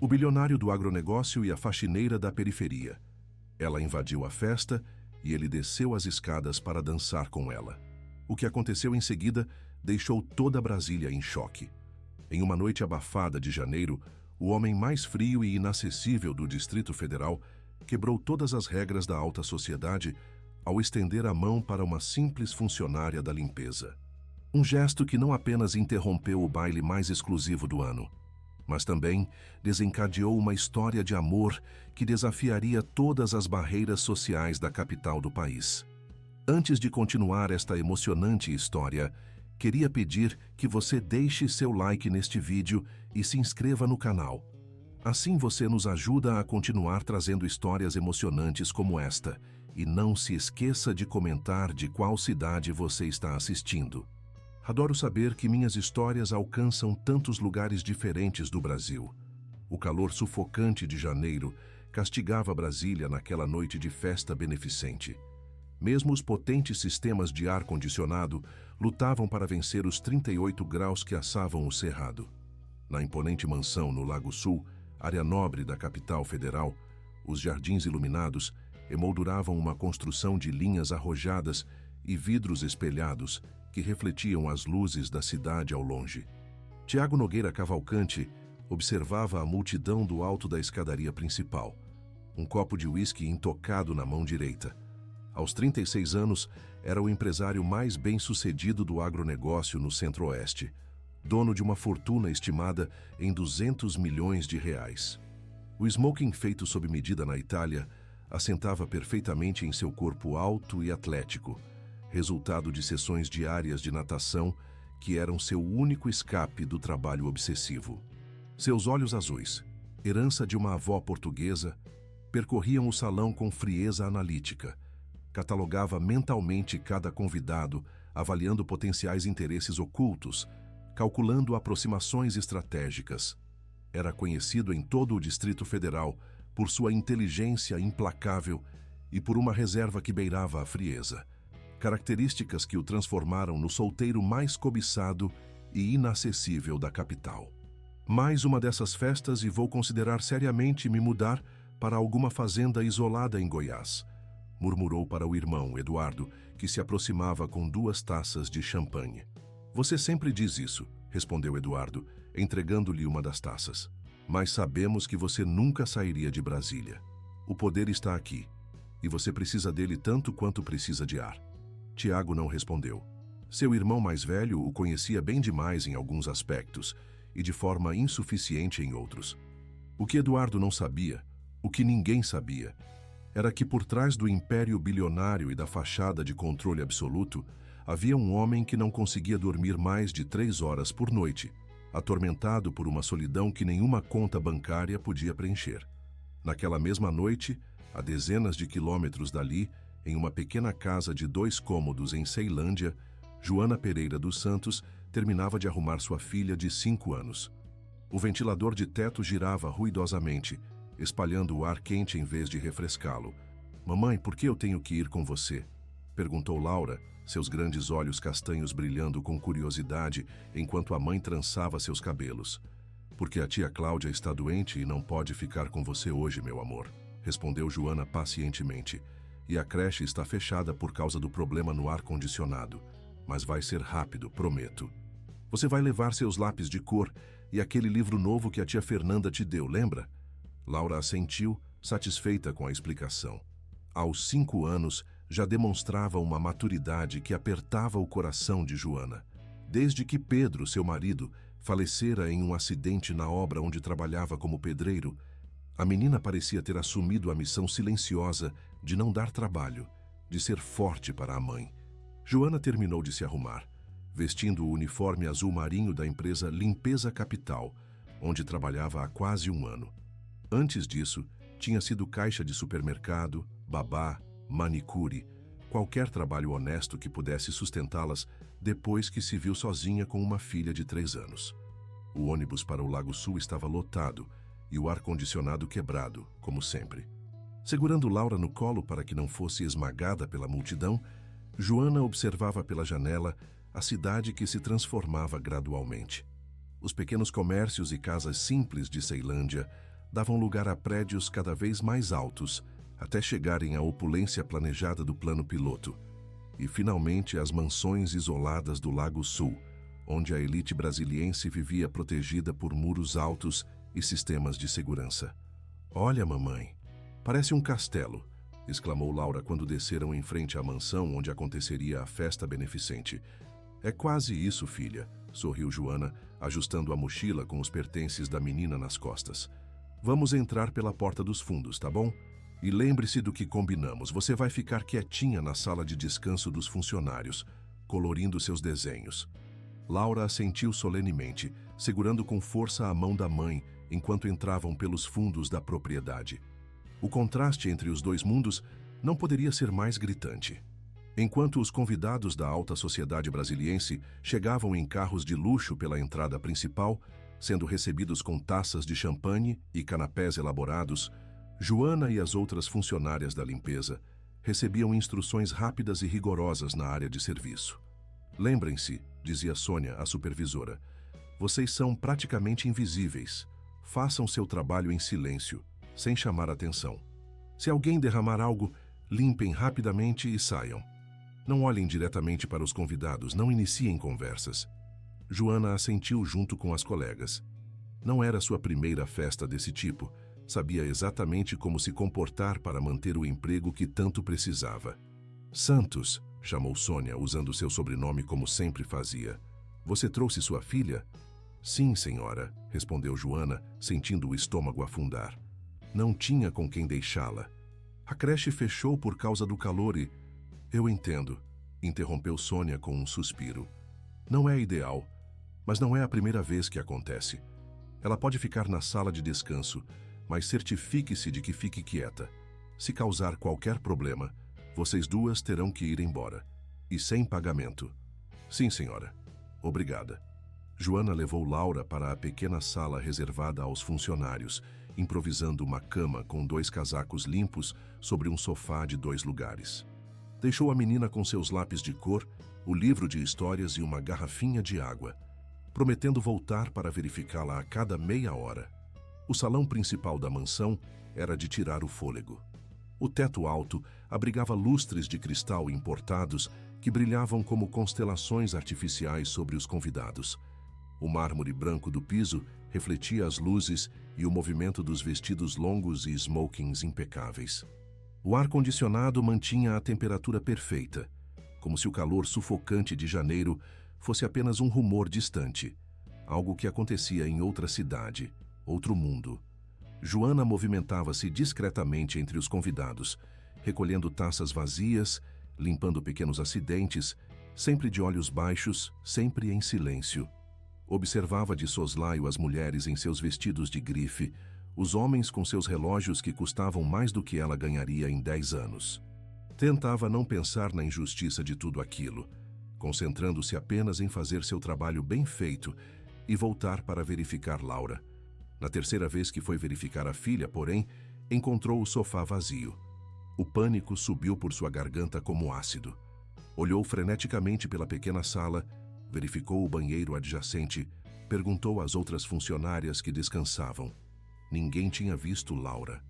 O bilionário do agronegócio e a faxineira da periferia. Ela invadiu a festa e ele desceu as escadas para dançar com ela. O que aconteceu em seguida deixou toda Brasília em choque. Em uma noite abafada de janeiro, o homem mais frio e inacessível do Distrito Federal quebrou todas as regras da alta sociedade ao estender a mão para uma simples funcionária da limpeza. Um gesto que não apenas interrompeu o baile mais exclusivo do ano, mas também desencadeou uma história de amor que desafiaria todas as barreiras sociais da capital do país. Antes de continuar esta emocionante história, queria pedir que você deixe seu like neste vídeo e se inscreva no canal. Assim você nos ajuda a continuar trazendo histórias emocionantes como esta. E não se esqueça de comentar de qual cidade você está assistindo. Adoro saber que minhas histórias alcançam tantos lugares diferentes do Brasil. O calor sufocante de janeiro castigava Brasília naquela noite de festa beneficente. Mesmo os potentes sistemas de ar-condicionado lutavam para vencer os 38 graus que assavam o Cerrado. Na imponente mansão no Lago Sul, área nobre da capital federal, os jardins iluminados emolduravam uma construção de linhas arrojadas e vidros espelhados que refletiam as luzes da cidade ao longe. Tiago Nogueira Cavalcante observava a multidão do alto da escadaria principal, um copo de uísque intocado na mão direita. Aos 36 anos, era o empresário mais bem-sucedido do agronegócio no Centro-Oeste, dono de uma fortuna estimada em 200 milhões de reais. O smoking feito sob medida na Itália assentava perfeitamente em seu corpo alto e atlético, resultado de sessões diárias de natação que eram seu único escape do trabalho obsessivo. Seus olhos azuis, herança de uma avó portuguesa, percorriam o salão com frieza analítica. Catalogava mentalmente cada convidado, avaliando potenciais interesses ocultos, calculando aproximações estratégicas. Era conhecido em todo o Distrito Federal por sua inteligência implacável e por uma reserva que beirava a frieza, características que o transformaram no solteiro mais cobiçado e inacessível da capital. Mais uma dessas festas e vou considerar seriamente me mudar para alguma fazenda isolada em Goiás, murmurou para o irmão, Eduardo, que se aproximava com 2 taças de champanhe. Você sempre diz isso, respondeu Eduardo, entregando-lhe uma das taças. Mas sabemos que você nunca sairia de Brasília. O poder está aqui, e você precisa dele tanto quanto precisa de ar. Tiago não respondeu. Seu irmão mais velho o conhecia bem demais em alguns aspectos, e de forma insuficiente em outros. O que Eduardo não sabia, o que ninguém sabia, era que por trás do império bilionário e da fachada de controle absoluto, havia um homem que não conseguia dormir mais de 3 horas por noite, atormentado por uma solidão que nenhuma conta bancária podia preencher. Naquela mesma noite, a dezenas de quilômetros dali, em uma pequena casa de 2 cômodos em Ceilândia, Joana Pereira dos Santos terminava de arrumar sua filha de 5 anos. O ventilador de teto girava ruidosamente, espalhando o ar quente em vez de refrescá-lo. "Mamãe, por que eu tenho que ir com você?" perguntou Laura, seus grandes olhos castanhos brilhando com curiosidade enquanto a mãe trançava seus cabelos. "Porque a tia Cláudia está doente e não pode ficar com você hoje, meu amor", respondeu Joana pacientemente. "E a creche está fechada por causa do problema no ar-condicionado. Mas vai ser rápido, prometo. Você vai levar seus lápis de cor e aquele livro novo que a tia Fernanda te deu, lembra?" Laura assentiu, satisfeita com a explicação. Aos 5 anos, já demonstrava uma maturidade que apertava o coração de Joana. Desde que Pedro, seu marido, falecera em um acidente na obra onde trabalhava como pedreiro, a menina parecia ter assumido a missão silenciosa de não dar trabalho, de ser forte para a mãe. Joana terminou de se arrumar, vestindo o uniforme azul marinho da empresa Limpeza Capital, onde trabalhava há quase 1 ano. Antes disso, tinha sido caixa de supermercado, babá, manicure, qualquer trabalho honesto que pudesse sustentá-las depois que se viu sozinha com uma filha de 3 anos. O ônibus para o Lago Sul estava lotado e o ar-condicionado quebrado, como sempre. Segurando Laura no colo para que não fosse esmagada pela multidão, Joana observava pela janela a cidade que se transformava gradualmente. Os pequenos comércios e casas simples de Ceilândia, davam lugar a prédios cada vez mais altos, até chegarem à opulência planejada do plano piloto, e finalmente às mansões isoladas do Lago Sul, onde a elite brasiliense vivia protegida por muros altos e sistemas de segurança. "Olha, mamãe, parece um castelo", exclamou Laura quando desceram em frente à mansão onde aconteceria a festa beneficente. "É quase isso, filha", sorriu Joana, ajustando a mochila com os pertences da menina nas costas. "Vamos entrar pela porta dos fundos, tá bom? E lembre-se do que combinamos, você vai ficar quietinha na sala de descanso dos funcionários, colorindo seus desenhos." Laura assentiu solenemente, segurando com força a mão da mãe enquanto entravam pelos fundos da propriedade. O contraste entre os dois mundos não poderia ser mais gritante. Enquanto os convidados da alta sociedade brasiliense chegavam em carros de luxo pela entrada principal, sendo recebidos com taças de champanhe e canapés elaborados, Joana e as outras funcionárias da limpeza recebiam instruções rápidas e rigorosas na área de serviço. "Lembrem-se", dizia Sônia, a supervisora, "vocês são praticamente invisíveis. Façam seu trabalho em silêncio, sem chamar atenção. Se alguém derramar algo, limpem rapidamente e saiam. Não olhem diretamente para os convidados, não iniciem conversas." Joana assentiu junto com as colegas. Não era sua primeira festa desse tipo. Sabia exatamente como se comportar para manter o emprego que tanto precisava. "Santos", chamou Sônia, usando seu sobrenome como sempre fazia. "Você trouxe sua filha?" "Sim, senhora", respondeu Joana, sentindo o estômago afundar. "Não tinha com quem deixá-la. A creche fechou por causa do calor e..." "Eu entendo", interrompeu Sônia com um suspiro. "Não é ideal, mas não é a primeira vez que acontece. Ela pode ficar na sala de descanso, mas certifique-se de que fique quieta. Se causar qualquer problema, vocês duas terão que ir embora. E sem pagamento." "Sim, senhora. Obrigada." Joana levou Laura para a pequena sala reservada aos funcionários, improvisando uma cama com 2 casacos limpos sobre um sofá de 2 lugares. Deixou a menina com seus lápis de cor, o livro de histórias e uma garrafinha de água, prometendo voltar para verificá-la a cada meia hora. O salão principal da mansão era de tirar o fôlego. O teto alto abrigava lustres de cristal importados que brilhavam como constelações artificiais sobre os convidados. O mármore branco do piso refletia as luzes e o movimento dos vestidos longos e smokings impecáveis. O ar-condicionado mantinha a temperatura perfeita, como se o calor sufocante de janeiro fosse apenas um rumor distante, algo que acontecia em outra cidade, outro mundo. Joana movimentava-se discretamente entre os convidados, recolhendo taças vazias, limpando pequenos acidentes, sempre de olhos baixos, sempre em silêncio. Observava de soslaio as mulheres em seus vestidos de grife, os homens com seus relógios que custavam mais do que ela ganharia em 10 anos. Tentava não pensar na injustiça de tudo aquilo, concentrando-se apenas em fazer seu trabalho bem feito e voltar para verificar Laura. Na terceira vez que foi verificar a filha, porém, encontrou o sofá vazio. O pânico subiu por sua garganta como ácido. Olhou freneticamente pela pequena sala, verificou o banheiro adjacente, perguntou às outras funcionárias que descansavam. Ninguém tinha visto Laura.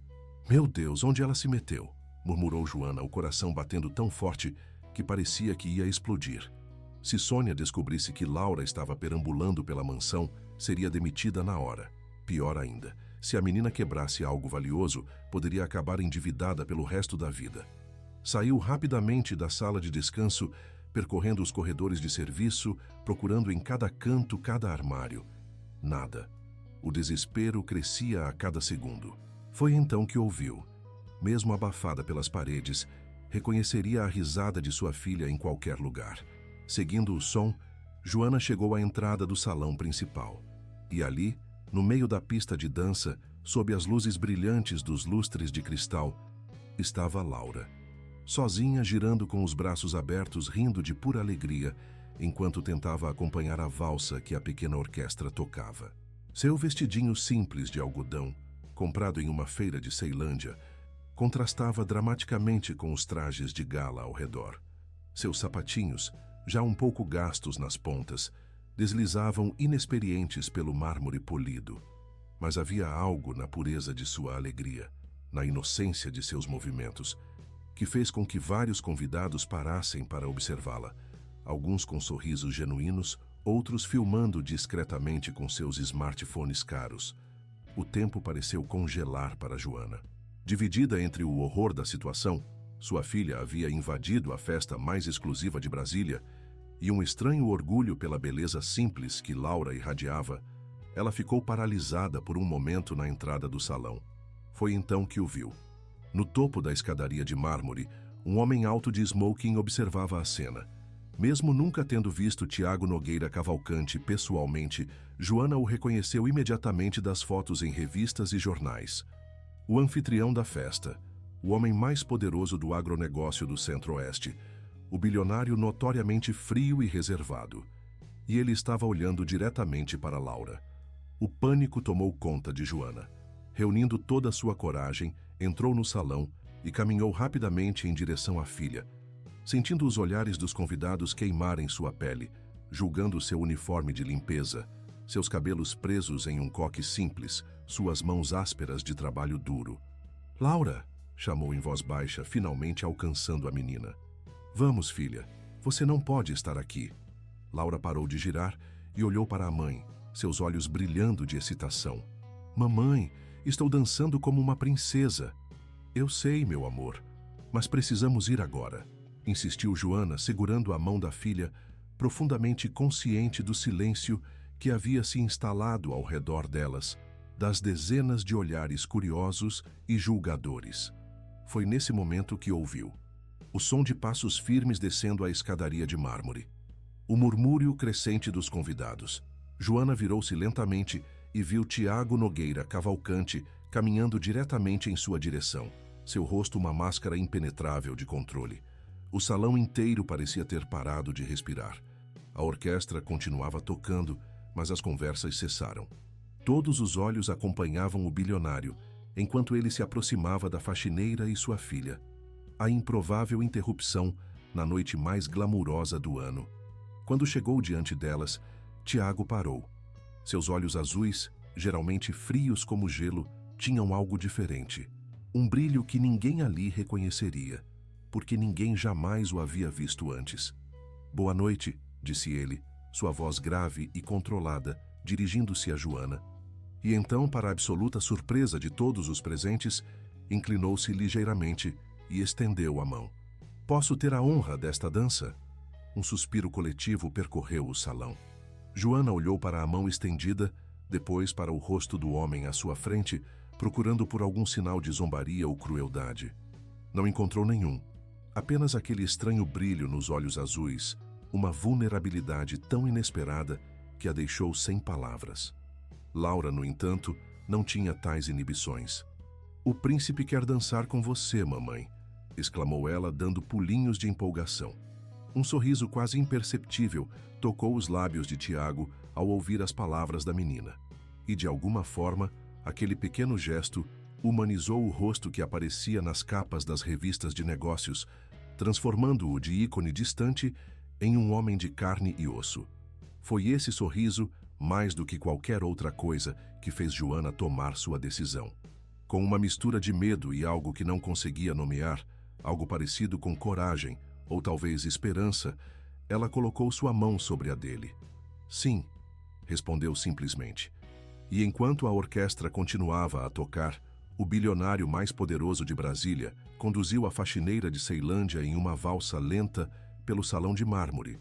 "Meu Deus, onde ela se meteu?", murmurou Joana, o coração batendo tão forte que parecia que ia explodir. Se Sônia descobrisse que Laura estava perambulando pela mansão, seria demitida na hora. Pior ainda, se a menina quebrasse algo valioso, poderia acabar endividada pelo resto da vida. Saiu rapidamente da sala de descanso, percorrendo os corredores de serviço, procurando em cada canto, cada armário. Nada. O desespero crescia a cada segundo. Foi então que ouviu. Mesmo abafada pelas paredes, reconheceria a risada de sua filha em qualquer lugar. Seguindo o som, Joana chegou à entrada do salão principal. E ali, no meio da pista de dança, sob as luzes brilhantes dos lustres de cristal, estava Laura. Sozinha, girando com os braços abertos, rindo de pura alegria, enquanto tentava acompanhar a valsa que a pequena orquestra tocava. Seu vestidinho simples de algodão, comprado em uma feira de Ceilândia, contrastava dramaticamente com os trajes de gala ao redor. Seus sapatinhos, já um pouco gastos nas pontas, deslizavam inexperientes pelo mármore polido. mas havia algo na pureza de sua alegria, na inocência de seus movimentos, que fez com que vários convidados parassem para observá-la, alguns com sorrisos genuínos, outros filmando discretamente com seus smartphones caros. O tempo pareceu congelar para Joana. Dividida entre o horror da situação, sua filha havia invadido a festa mais exclusiva de Brasília, e um estranho orgulho pela beleza simples que Laura irradiava, ela ficou paralisada por um momento na entrada do salão. Foi então que o viu. No topo da escadaria de mármore, um homem alto de smoking observava a cena. Mesmo nunca tendo visto Tiago Nogueira Cavalcante pessoalmente, Joana o reconheceu imediatamente das fotos em revistas e jornais. O anfitrião da festa, o homem mais poderoso do agronegócio do Centro-Oeste, o bilionário notoriamente frio e reservado. E ele estava olhando diretamente para Laura. O pânico tomou conta de Joana. Reunindo toda a sua coragem, entrou no salão e caminhou rapidamente em direção à filha, sentindo os olhares dos convidados queimarem sua pele, julgando seu uniforme de limpeza, seus cabelos presos em um coque simples, suas mãos ásperas de trabalho duro. "Laura!" chamou em voz baixa, finalmente alcançando a menina. "Vamos, filha. Você não pode estar aqui." Laura parou de girar e olhou para a mãe, seus olhos brilhando de excitação. "Mamãe, estou dançando como uma princesa." "Eu sei, meu amor, mas precisamos ir agora", insistiu Joana, segurando a mão da filha, profundamente consciente do silêncio que havia se instalado ao redor delas, das dezenas de olhares curiosos e julgadores. Foi nesse momento que ouviu o som de passos firmes descendo a escadaria de mármore. O murmúrio crescente dos convidados. Joana virou-se lentamente e viu Tiago Nogueira Cavalcante caminhando diretamente em sua direção, seu rosto uma máscara impenetrável de controle. O salão inteiro parecia ter parado de respirar. A orquestra continuava tocando, mas as conversas cessaram. Todos os olhos acompanhavam o bilionário, enquanto ele se aproximava da faxineira e sua filha. A improvável interrupção na noite mais glamurosa do ano. Quando chegou diante delas, Tiago parou. Seus olhos azuis, geralmente frios como gelo, tinham algo diferente. Um brilho que ninguém ali reconheceria, porque ninguém jamais o havia visto antes. "Boa noite", disse ele, sua voz grave e controlada, dirigindo-se a Joana. E então, para a absoluta surpresa de todos os presentes, inclinou-se ligeiramente e estendeu a mão. "Posso ter a honra desta dança?" Um suspiro coletivo percorreu o salão. Joana olhou para a mão estendida, depois para o rosto do homem à sua frente, procurando por algum sinal de zombaria ou crueldade. Não encontrou nenhum. Apenas aquele estranho brilho nos olhos azuis, uma vulnerabilidade tão inesperada que a deixou sem palavras. Laura, no entanto, não tinha tais inibições. "O príncipe quer dançar com você, mamãe", exclamou ela, dando pulinhos de empolgação. Um sorriso quase imperceptível tocou os lábios de Tiago ao ouvir as palavras da menina. E, de alguma forma, aquele pequeno gesto humanizou o rosto que aparecia nas capas das revistas de negócios, transformando-o de ícone distante em um homem de carne e osso. Foi esse sorriso, mais do que qualquer outra coisa, que fez Joana tomar sua decisão. Com uma mistura de medo e algo que não conseguia nomear, algo parecido com coragem, ou talvez esperança, ela colocou sua mão sobre a dele. "Sim", respondeu simplesmente. E enquanto a orquestra continuava a tocar, o bilionário mais poderoso de Brasília conduziu a faxineira de Ceilândia em uma valsa lenta pelo salão de mármore,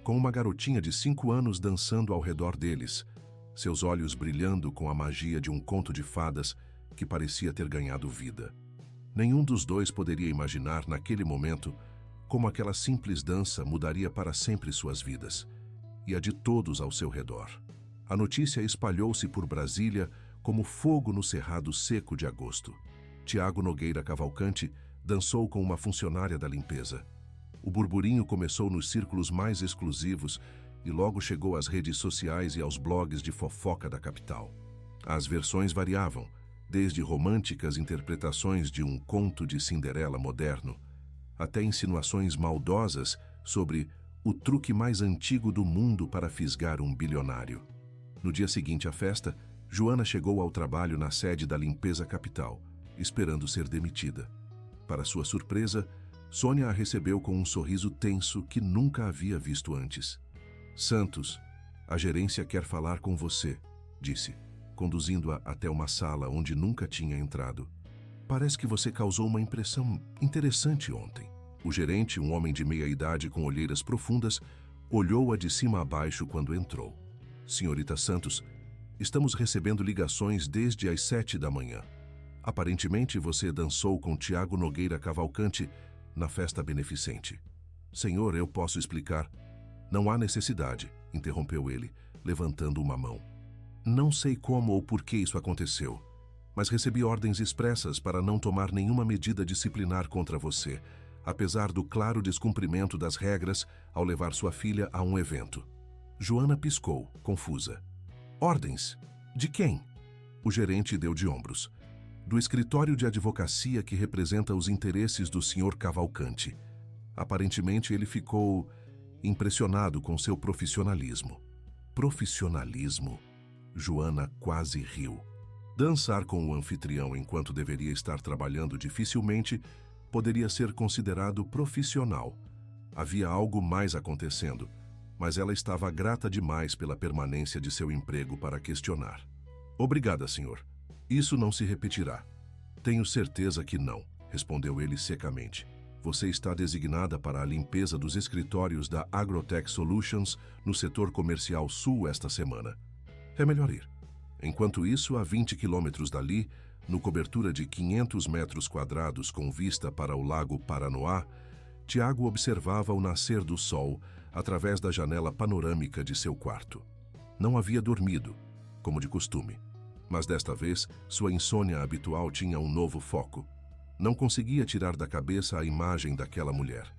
com uma garotinha de 5 anos dançando ao redor deles, seus olhos brilhando com a magia de um conto de fadas que parecia ter ganhado vida. Nenhum dos dois poderia imaginar, naquele momento, como aquela simples dança mudaria para sempre suas vidas, e a de todos ao seu redor. A notícia espalhou-se por Brasília como fogo no cerrado seco de agosto. Tiago Nogueira Cavalcante dançou com uma funcionária da limpeza. O burburinho começou nos círculos mais exclusivos e logo chegou às redes sociais e aos blogs de fofoca da capital. As versões variavam, desde românticas interpretações de um conto de Cinderela moderno, até insinuações maldosas sobre o truque mais antigo do mundo para fisgar um bilionário. No dia seguinte à festa, Joana chegou ao trabalho na sede da Limpeza Capital, esperando ser demitida. Para sua surpresa, Sônia a recebeu com um sorriso tenso que nunca havia visto antes. Santos, a gerência quer falar com você, disse, conduzindo-a até uma sala onde nunca tinha entrado. Parece que você causou uma impressão interessante ontem. O gerente, um homem de meia-idade com olheiras profundas, olhou-a de cima a baixo quando entrou. Senhorita Santos, estamos recebendo ligações desde as 7 da manhã. Aparentemente você dançou com Tiago Nogueira Cavalcante na festa beneficente. Senhor, eu posso explicar. Não há necessidade, interrompeu ele, levantando uma mão. Não sei como ou por que isso aconteceu, mas recebi ordens expressas para não tomar nenhuma medida disciplinar contra você, apesar do claro descumprimento das regras ao levar sua filha a um evento. Joana piscou, confusa. Ordens? De quem? O gerente deu de ombros. Do escritório de advocacia que representa os interesses do Sr. Cavalcante. Aparentemente ele ficou impressionado com seu profissionalismo. Profissionalismo? Joana quase riu. Dançar com o anfitrião enquanto deveria estar trabalhando dificilmente poderia ser considerado profissional. Havia algo mais acontecendo, mas ela estava grata demais pela permanência de seu emprego para questionar. Obrigada, senhor. Isso não se repetirá. Tenho certeza que não, respondeu ele secamente. Você está designada para a limpeza dos escritórios da Agrotech Solutions no setor comercial sul esta semana. É melhor ir. Enquanto isso, a 20 quilômetros dali, no cobertura de 500 metros quadrados com vista para o lago Paranoá, Tiago observava o nascer do sol através da janela panorâmica de seu quarto. Não havia dormido, como de costume, mas desta vez sua insônia habitual tinha um novo foco. Não conseguia tirar da cabeça a imagem daquela mulher.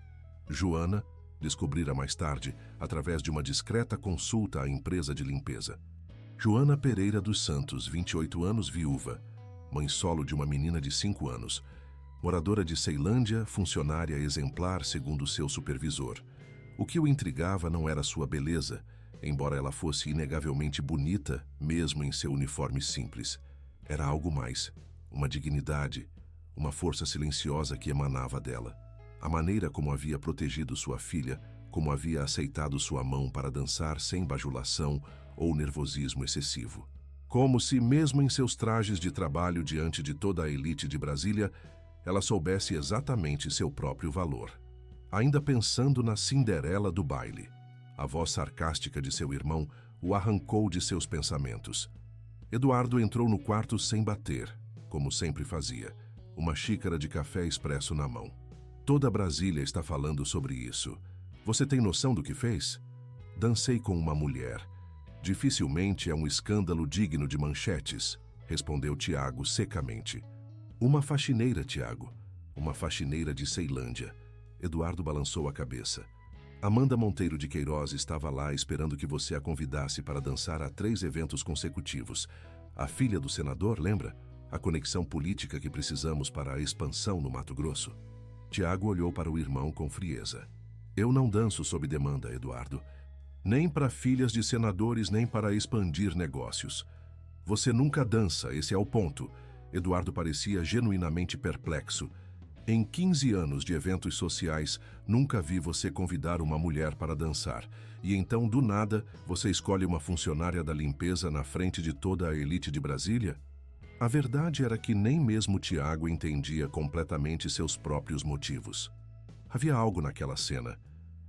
Joana descobrira mais tarde através de uma discreta consulta à empresa de limpeza. Joana Pereira dos Santos, 28 anos, viúva, mãe solo de uma menina de 5 anos, moradora de Ceilândia, funcionária exemplar segundo seu supervisor. O que o intrigava não era sua beleza, embora ela fosse inegavelmente bonita, mesmo em seu uniforme simples. Era algo mais, uma dignidade, uma força silenciosa que emanava dela. A maneira como havia protegido sua filha, como havia aceitado sua mão para dançar sem bajulação ou nervosismo excessivo. Como se, mesmo em seus trajes de trabalho diante de toda a elite de Brasília, ela soubesse exatamente seu próprio valor. Ainda pensando na Cinderela do baile, a voz sarcástica de seu irmão o arrancou de seus pensamentos. Eduardo entrou no quarto sem bater, como sempre fazia, uma xícara de café expresso na mão. Toda Brasília está falando sobre isso. Você tem noção do que fez? Dancei com uma mulher. Dificilmente é um escândalo digno de manchetes, respondeu Tiago secamente. Uma faxineira, Tiago. Uma faxineira de Ceilândia. Eduardo balançou a cabeça. Amanda Monteiro de Queiroz estava lá esperando que você a convidasse para dançar a 3 eventos consecutivos. A filha do senador, lembra? A conexão política que precisamos para a expansão no Mato Grosso. Tiago olhou para o irmão com frieza. Eu não danço sob demanda, Eduardo. Nem para filhas de senadores, nem para expandir negócios. Você nunca dança, esse é o ponto. Eduardo parecia genuinamente perplexo. Em 15 anos de eventos sociais, nunca vi você convidar uma mulher para dançar. E então, do nada, você escolhe uma funcionária da limpeza na frente de toda a elite de Brasília? A verdade era que nem mesmo Tiago entendia completamente seus próprios motivos. Havia algo naquela cena.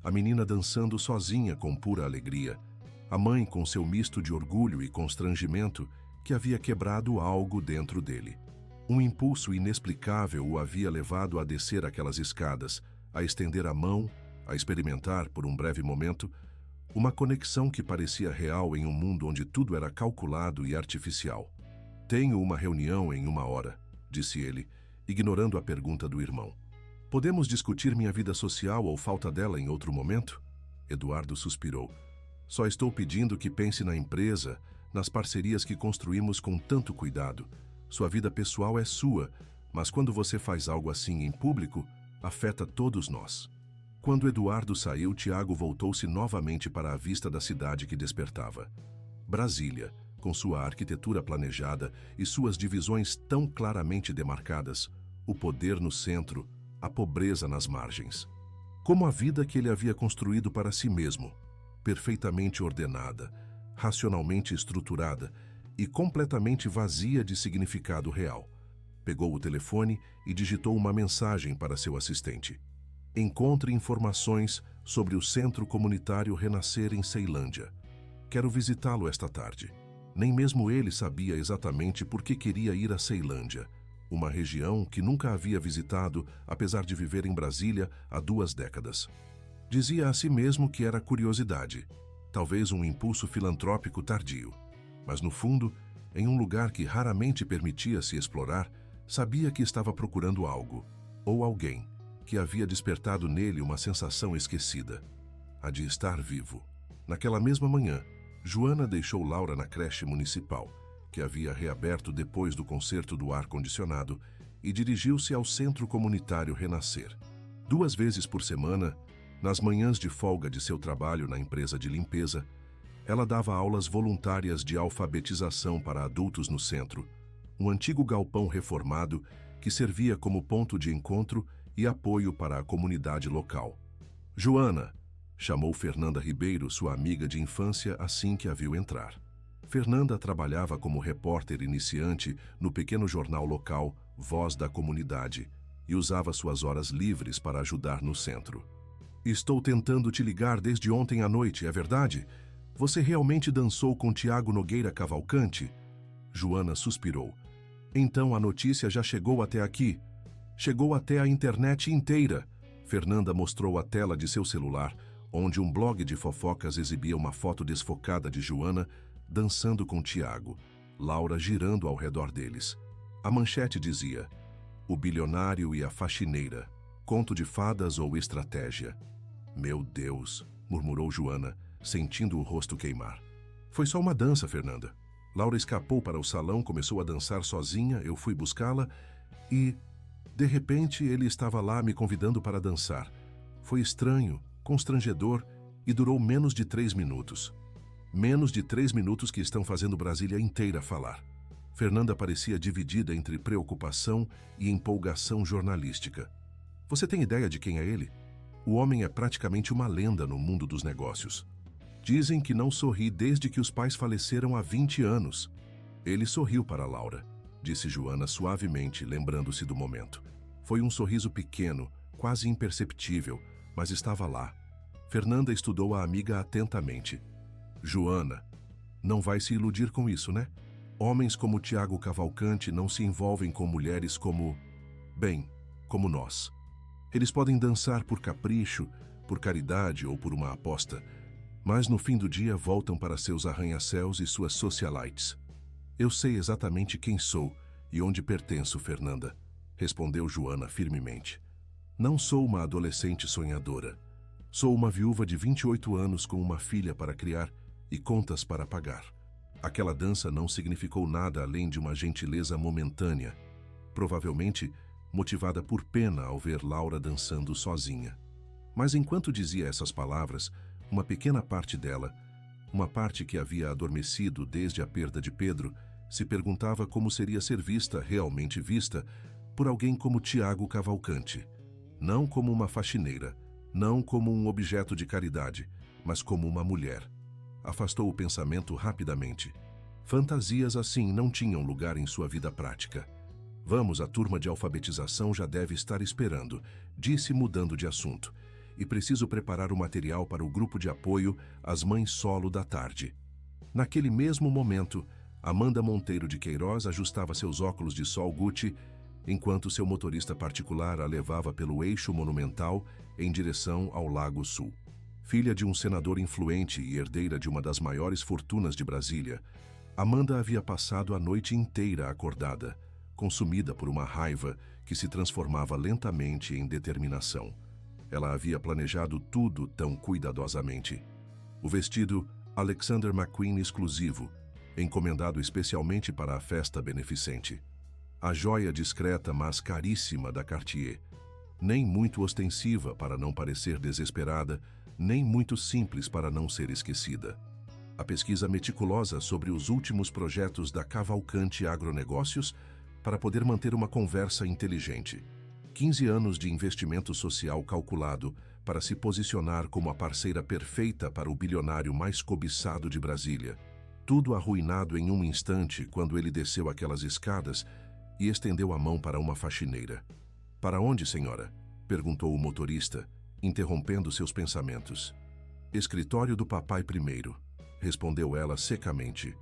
A menina dançando sozinha com pura alegria. A mãe com seu misto de orgulho e constrangimento que havia quebrado algo dentro dele. Um impulso inexplicável o havia levado a descer aquelas escadas, a estender a mão, a experimentar, por um breve momento, uma conexão que parecia real em um mundo onde tudo era calculado e artificial. Tenho uma reunião em 1 hora, disse ele, ignorando a pergunta do irmão. Podemos discutir minha vida social ou falta dela em outro momento? Eduardo suspirou. Só estou pedindo que pense na empresa, nas parcerias que construímos com tanto cuidado. Sua vida pessoal é sua, mas quando você faz algo assim em público, afeta todos nós. Quando Eduardo saiu, Tiago voltou-se novamente para a vista da cidade que despertava. Brasília, com sua arquitetura planejada e suas divisões tão claramente demarcadas, o poder no centro, a pobreza nas margens. Como a vida que ele havia construído para si mesmo, perfeitamente ordenada, racionalmente estruturada e completamente vazia de significado real. Pegou o telefone e digitou uma mensagem para seu assistente. Encontre informações sobre o Centro Comunitário Renascer em Ceilândia. Quero visitá-lo esta tarde. Nem mesmo ele sabia exatamente por que queria ir a Ceilândia, uma região que nunca havia visitado, apesar de viver em Brasília há 2 décadas. Dizia a si mesmo que era curiosidade, talvez um impulso filantrópico tardio. Mas no fundo, em um lugar que raramente permitia-se explorar, sabia que estava procurando algo, ou alguém, que havia despertado nele uma sensação esquecida, a de estar vivo. Naquela mesma manhã, Joana deixou Laura na creche municipal, que havia reaberto depois do conserto do ar-condicionado, e dirigiu-se ao Centro Comunitário Renascer. 2 vezes por semana, nas manhãs de folga de seu trabalho na empresa de limpeza, ela dava aulas voluntárias de alfabetização para adultos no centro, um antigo galpão reformado que servia como ponto de encontro e apoio para a comunidade local. Joana, chamou Fernanda Ribeiro, sua amiga de infância, assim que a viu entrar. Fernanda trabalhava como repórter iniciante no pequeno jornal local Voz da Comunidade e usava suas horas livres para ajudar no centro. Estou tentando te ligar desde ontem à noite, é verdade? Você realmente dançou com Tiago Nogueira Cavalcante? Joana suspirou. Então a notícia já chegou até aqui. Chegou até a internet inteira. Fernanda mostrou a tela de seu celular, onde um blog de fofocas exibia uma foto desfocada de Joana dançando com Tiago, Laura girando ao redor deles. A manchete dizia: O bilionário e a faxineira, conto de fadas ou estratégia? Meu Deus, murmurou Joana, sentindo o rosto queimar. Foi só uma dança, Fernanda. Laura escapou para o salão, começou a dançar sozinha, eu fui buscá-la e, de repente, ele estava lá me convidando para dançar. Foi estranho, constrangedor e durou menos de 3 minutos. Menos de 3 minutos que estão fazendo Brasília inteira falar. Fernanda parecia dividida entre preocupação e empolgação jornalística. Você tem ideia de quem é ele? O homem é praticamente uma lenda no mundo dos negócios. Dizem que não sorri desde que os pais faleceram há 20 anos. Ele sorriu para Laura, disse Joana suavemente, lembrando-se do momento. Foi um sorriso pequeno, quase imperceptível, mas estava lá. Fernanda estudou a amiga atentamente. Joana, não vai se iludir com isso, né? Homens como Tiago Cavalcante não se envolvem com mulheres como nós. Eles podem dançar por capricho, por caridade ou por uma aposta, mas no fim do dia voltam para seus arranha-céus e suas socialites. Eu sei exatamente quem sou e onde pertenço, Fernanda, respondeu Joana firmemente. Não sou uma adolescente sonhadora. Sou uma viúva de 28 anos com uma filha para criar e contas para pagar. Aquela dança não significou nada além de uma gentileza momentânea, provavelmente motivada por pena ao ver Laura dançando sozinha. Mas enquanto dizia essas palavras, uma pequena parte dela, uma parte que havia adormecido desde a perda de Pedro, se perguntava como seria ser vista, realmente vista, por alguém como Tiago Cavalcante. Não como uma faxineira, não como um objeto de caridade, mas como uma mulher. Afastou o pensamento rapidamente. Fantasias assim não tinham lugar em sua vida prática. Vamos, a turma de alfabetização já deve estar esperando, disse mudando de assunto. E preciso preparar o material para o grupo de apoio às mães solo da tarde. Naquele mesmo momento, Amanda Monteiro de Queiroz ajustava seus óculos de sol Gucci, enquanto seu motorista particular a levava pelo eixo monumental em direção ao Lago Sul. Filha de um senador influente e herdeira de uma das maiores fortunas de Brasília, Amanda havia passado a noite inteira acordada, consumida por uma raiva que se transformava lentamente em determinação. Ela havia planejado tudo tão cuidadosamente. O vestido Alexander McQueen exclusivo, encomendado especialmente para a festa beneficente. A joia discreta, mas caríssima da Cartier, nem muito ostensiva para não parecer desesperada, nem muito simples para não ser esquecida. A pesquisa meticulosa sobre os últimos projetos da Cavalcante Agronegócios para poder manter uma conversa inteligente. 15 anos de investimento social calculado para se posicionar como a parceira perfeita para o bilionário mais cobiçado de Brasília. Tudo arruinado em um instante quando ele desceu aquelas escadas e estendeu a mão para uma faxineira. "Para onde, senhora?" perguntou o motorista, interrompendo seus pensamentos. "Escritório do papai primeiro", respondeu ela secamente.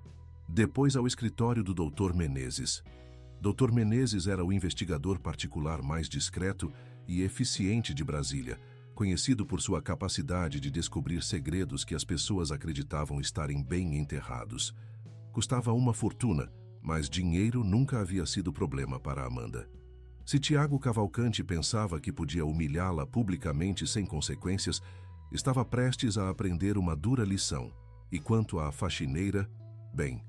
"Depois ao escritório do Dr. Menezes." Dr. Menezes era o investigador particular mais discreto e eficiente de Brasília, conhecido por sua capacidade de descobrir segredos que as pessoas acreditavam estarem bem enterrados. Custava uma fortuna, mas dinheiro nunca havia sido problema para Amanda. Se Tiago Cavalcante pensava que podia humilhá-la publicamente sem consequências, estava prestes a aprender uma dura lição. E quanto à faxineira, bem,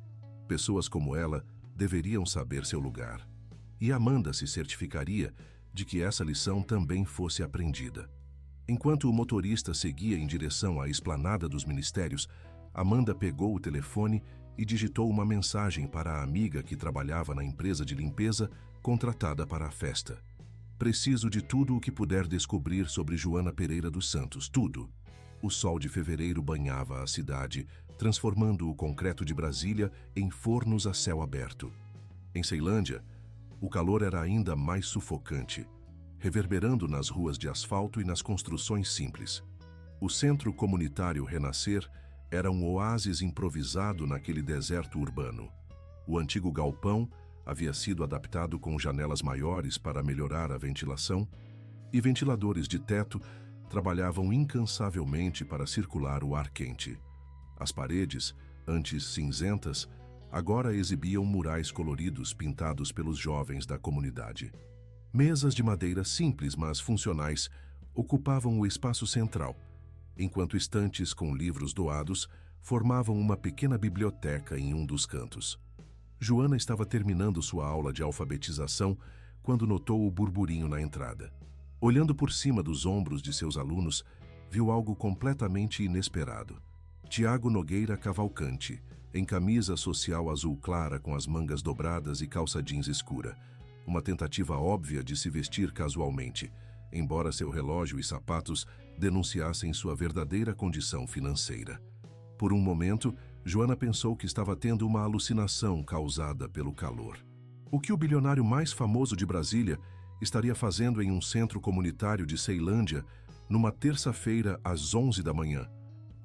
pessoas como ela deveriam saber seu lugar. E Amanda se certificaria de que essa lição também fosse aprendida. Enquanto o motorista seguia em direção à esplanada dos ministérios, Amanda pegou o telefone e digitou uma mensagem para a amiga que trabalhava na empresa de limpeza contratada para a festa. "Preciso de tudo o que puder descobrir sobre Joana Pereira dos Santos, tudo." O sol de fevereiro banhava a cidade, transformando o concreto de Brasília em fornos a céu aberto. Em Ceilândia, o calor era ainda mais sufocante, reverberando nas ruas de asfalto e nas construções simples. O Centro Comunitário Renascer era um oásis improvisado naquele deserto urbano. O antigo galpão havia sido adaptado com janelas maiores para melhorar a ventilação, e ventiladores de teto trabalhavam incansavelmente para circular o ar quente. As paredes, antes cinzentas, agora exibiam murais coloridos pintados pelos jovens da comunidade. Mesas de madeira simples, mas funcionais, ocupavam o espaço central, enquanto estantes com livros doados formavam uma pequena biblioteca em um dos cantos. Joana estava terminando sua aula de alfabetização quando notou o burburinho na entrada. Olhando por cima dos ombros de seus alunos, viu algo completamente inesperado. Tiago Nogueira Cavalcante, em camisa social azul clara com as mangas dobradas e calça jeans escura. Uma tentativa óbvia de se vestir casualmente, embora seu relógio e sapatos denunciassem sua verdadeira condição financeira. Por um momento, Joana pensou que estava tendo uma alucinação causada pelo calor. O que o bilionário mais famoso de Brasília estaria fazendo em um centro comunitário de Ceilândia numa terça-feira às 11 da manhã?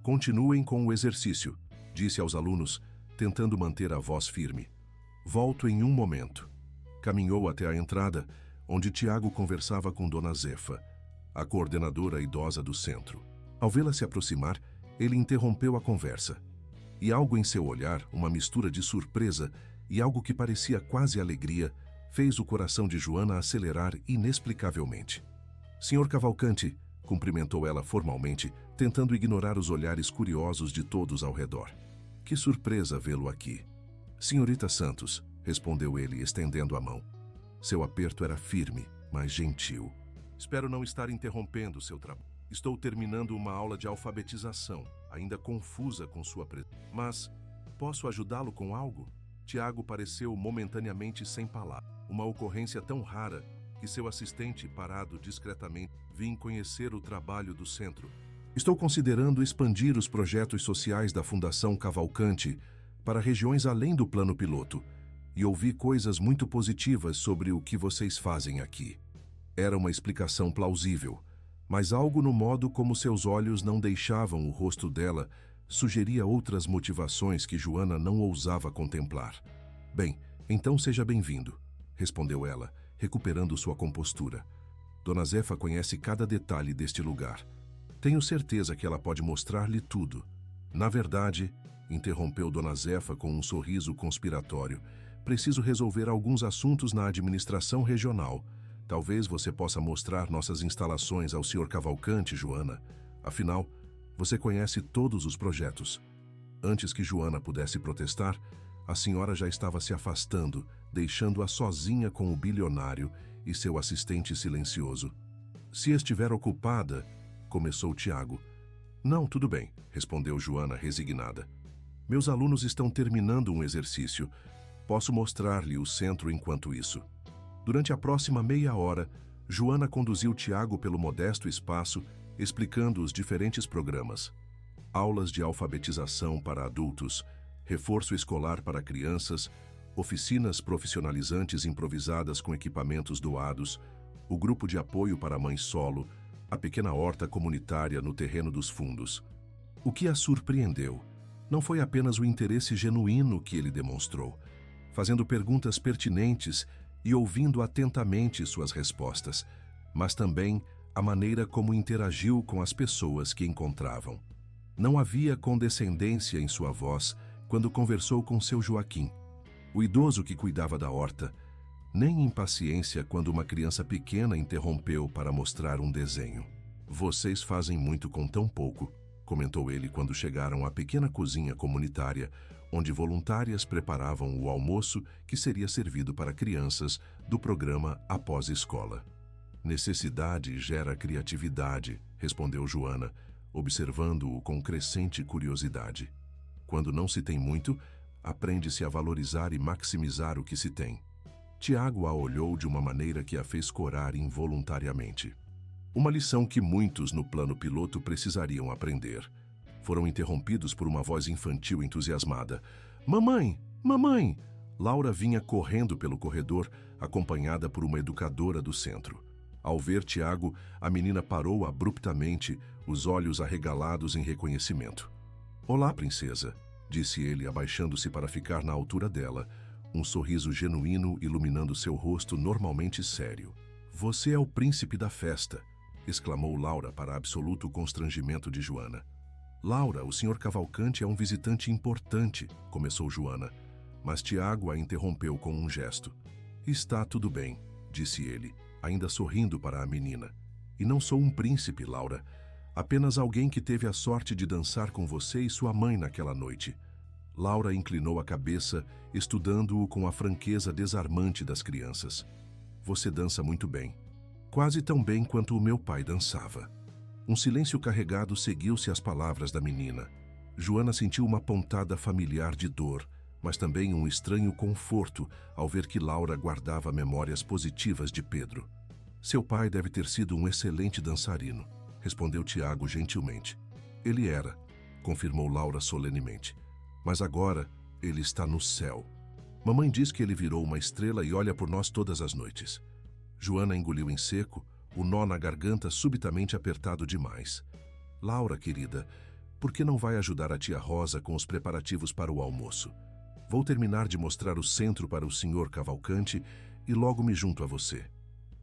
"Continuem com o exercício", disse aos alunos, tentando manter a voz firme. "Volto em um momento." Caminhou até a entrada, onde Tiago conversava com Dona Zefa, a coordenadora idosa do centro. Ao vê-la se aproximar, ele interrompeu a conversa. E algo em seu olhar, uma mistura de surpresa e algo que parecia quase alegria, fez o coração de Joana acelerar inexplicavelmente. "Senhor Cavalcante", cumprimentou ela formalmente, tentando ignorar os olhares curiosos de todos ao redor. "Que surpresa vê-lo aqui." "Senhorita Santos", respondeu ele, estendendo a mão. Seu aperto era firme, mas gentil. "Espero não estar interrompendo seu trabalho. Estou terminando uma aula de alfabetização, ainda confusa com sua presença. Mas posso ajudá-lo com algo?" Tiago pareceu momentaneamente sem palavras. Uma ocorrência tão rara que seu assistente, parado discretamente, vim conhecer o trabalho do centro. "Estou considerando expandir os projetos sociais da Fundação Cavalcante para regiões além do plano piloto, e ouvi coisas muito positivas sobre o que vocês fazem aqui." Era uma explicação plausível, mas algo no modo como seus olhos não deixavam o rosto dela sugeria outras motivações que Joana não ousava contemplar. "Bem, então seja bem-vindo", respondeu ela, recuperando sua compostura. "Dona Zefa conhece cada detalhe deste lugar. Tenho certeza que ela pode mostrar-lhe tudo." "Na verdade", interrompeu Dona Zefa com um sorriso conspiratório, "preciso resolver alguns assuntos na administração regional. Talvez você possa mostrar nossas instalações ao Sr. Cavalcante, Joana. Afinal, você conhece todos os projetos." Antes que Joana pudesse protestar, a senhora já estava se afastando, deixando-a sozinha com o bilionário e seu assistente silencioso. "Se estiver ocupada", começou Tiago. "Não, tudo bem", respondeu Joana resignada. Meus alunos estão terminando um exercício. Posso mostrar-lhe o centro enquanto isso. Durante a próxima meia hora, Joana conduziu Tiago pelo modesto espaço, explicando os diferentes programas. Aulas de alfabetização para adultos, reforço escolar para crianças, oficinas profissionalizantes improvisadas com equipamentos doados, o grupo de apoio para mães solo, a pequena horta comunitária no terreno dos fundos. O que a surpreendeu não foi apenas o interesse genuíno que ele demonstrou, fazendo perguntas pertinentes e ouvindo atentamente suas respostas, mas também a maneira como interagiu com as pessoas que encontravam. Não havia condescendência em sua voz quando conversou com seu Joaquim, o idoso que cuidava da horta, nem impaciência quando uma criança pequena interrompeu para mostrar um desenho. "Vocês fazem muito com tão pouco", comentou ele quando chegaram à pequena cozinha comunitária, onde voluntárias preparavam o almoço que seria servido para crianças do programa Após Escola. "Necessidade gera criatividade", respondeu Joana, observando-o com crescente curiosidade. "Quando não se tem muito, aprende-se a valorizar e maximizar o que se tem." Tiago a olhou de uma maneira que a fez corar involuntariamente. Uma lição que muitos no plano piloto precisariam aprender. Foram interrompidos por uma voz infantil entusiasmada. "Mamãe! Mamãe!" Laura vinha correndo pelo corredor, acompanhada por uma educadora do centro. Ao ver Tiago, a menina parou abruptamente, os olhos arregalados em reconhecimento. "Olá, princesa", disse ele, abaixando-se para ficar na altura dela, um sorriso genuíno iluminando seu rosto normalmente sério. "Você é o príncipe da festa", exclamou Laura para absoluto constrangimento de Joana. "Laura, o Sr. Cavalcante é um visitante importante", começou Joana, mas Tiago a interrompeu com um gesto. "Está tudo bem", disse ele, ainda sorrindo para a menina. "E não sou um príncipe, Laura. Apenas alguém que teve a sorte de dançar com você e sua mãe naquela noite." Laura inclinou a cabeça, estudando-o com a franqueza desarmante das crianças. "Você dança muito bem. Quase tão bem quanto o meu pai dançava." Um silêncio carregado seguiu-se às palavras da menina. Joana sentiu uma pontada familiar de dor, mas também um estranho conforto ao ver que Laura guardava memórias positivas de Pedro. "Seu pai deve ter sido um excelente dançarino", respondeu Tiago gentilmente. "Ele era", confirmou Laura solenemente. "Mas agora ele está no céu. Mamãe diz que ele virou uma estrela e olha por nós todas as noites." Joana engoliu em seco, o nó na garganta subitamente apertado demais. "Laura, querida, por que não vai ajudar a tia Rosa com os preparativos para o almoço? Vou terminar de mostrar o centro para o Sr. Cavalcante e logo me junto a você."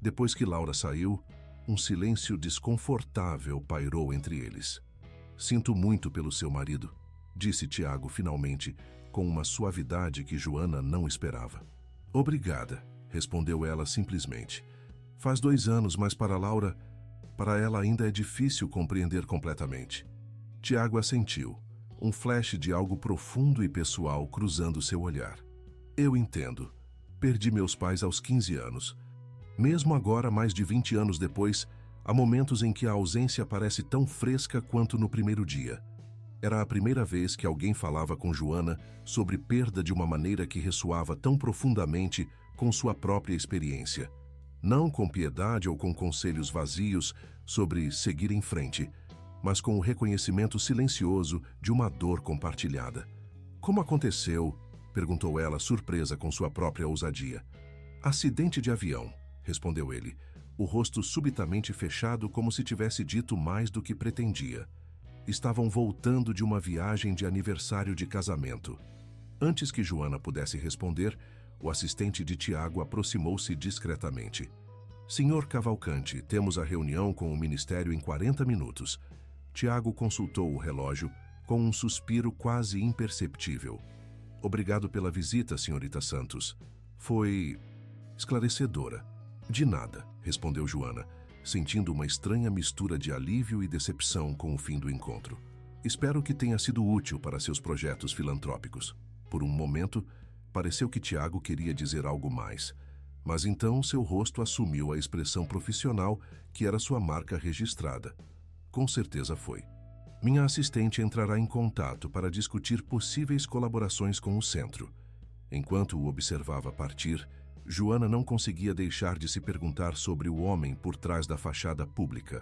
Depois que Laura saiu, um silêncio desconfortável pairou entre eles. "Sinto muito pelo seu marido", disse Tiago finalmente, com uma suavidade que Joana não esperava. "Obrigada", respondeu ela simplesmente. "Faz 2 anos, mas para Laura, para ela ainda é difícil compreender completamente." Tiago assentiu, um flash de algo profundo e pessoal cruzando seu olhar. "Eu entendo. Perdi meus pais aos 15 anos. Mesmo agora, mais de 20 anos depois, há momentos em que a ausência parece tão fresca quanto no primeiro dia." Era a primeira vez que alguém falava com Joana sobre perda de uma maneira que ressoava tão profundamente com sua própria experiência. Não com piedade ou com conselhos vazios sobre seguir em frente, mas com o reconhecimento silencioso de uma dor compartilhada. "Como aconteceu?", perguntou ela, surpresa com sua própria ousadia. "Acidente de avião", respondeu ele, o rosto subitamente fechado como se tivesse dito mais do que pretendia. Estavam voltando de uma viagem de aniversário de casamento. Antes que Joana pudesse responder, o assistente de Tiago aproximou-se discretamente. "Senhor Cavalcante, temos a reunião com o Ministério em 40 minutos. Tiago consultou o relógio com um suspiro quase imperceptível. "Obrigado pela visita, senhorita Santos. Foi esclarecedora." "De nada", respondeu Joana, sentindo uma estranha mistura de alívio e decepção com o fim do encontro. "Espero que tenha sido útil para seus projetos filantrópicos." Por um momento, pareceu que Tiago queria dizer algo mais, mas então seu rosto assumiu a expressão profissional que era sua marca registrada. "Com certeza foi." Minha assistente entrará em contato para discutir possíveis colaborações com o centro. Enquanto o observava partir, Joana não conseguia deixar de se perguntar sobre o homem por trás da fachada pública.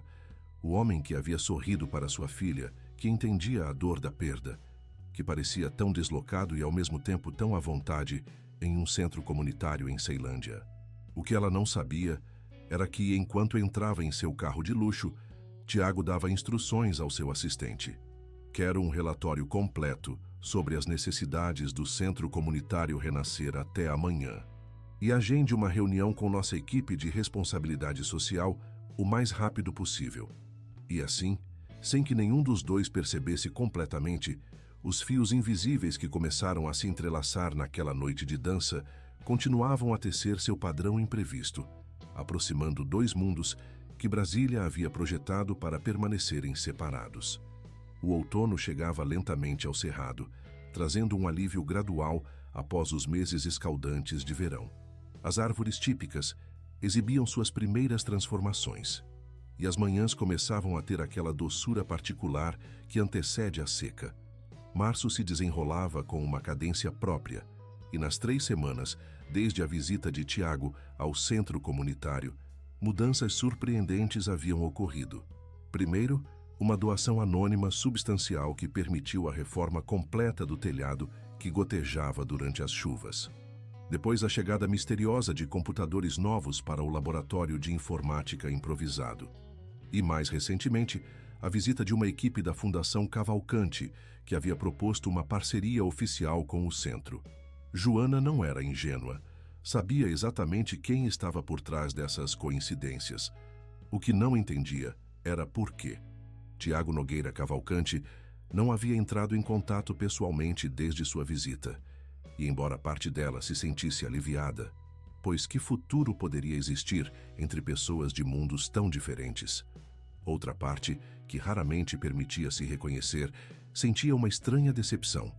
O homem que havia sorrido para sua filha, que entendia a dor da perda, que parecia tão deslocado e ao mesmo tempo tão à vontade em um centro comunitário em Ceilândia. O que ela não sabia era que, enquanto entrava em seu carro de luxo, Tiago dava instruções ao seu assistente. Quero um relatório completo sobre as necessidades do Centro Comunitário Renascer até amanhã. E agende uma reunião com nossa equipe de responsabilidade social o mais rápido possível. E assim, sem que nenhum dos dois percebesse completamente, os fios invisíveis que começaram a se entrelaçar naquela noite de dança continuavam a tecer seu padrão imprevisto, aproximando dois mundos que Brasília havia projetado para permanecerem separados. O outono chegava lentamente ao cerrado, trazendo um alívio gradual após os meses escaldantes de verão. As árvores típicas exibiam suas primeiras transformações, e as manhãs começavam a ter aquela doçura particular que antecede a seca. Março se desenrolava com uma cadência própria, e nas 3 semanas, desde a visita de Tiago ao centro comunitário, mudanças surpreendentes haviam ocorrido. Primeiro, uma doação anônima substancial que permitiu a reforma completa do telhado que gotejava durante as chuvas. Depois, a chegada misteriosa de computadores novos para o laboratório de informática improvisado. E, mais recentemente, a visita de uma equipe da Fundação Cavalcante, que havia proposto uma parceria oficial com o centro. Joana não era ingênua. Sabia exatamente quem estava por trás dessas coincidências. O que não entendia era por quê. Tiago Nogueira Cavalcante não havia entrado em contato pessoalmente desde sua visita. E embora parte dela se sentisse aliviada, pois que futuro poderia existir entre pessoas de mundos tão diferentes? Outra parte, que raramente permitia se reconhecer, sentia uma estranha decepção.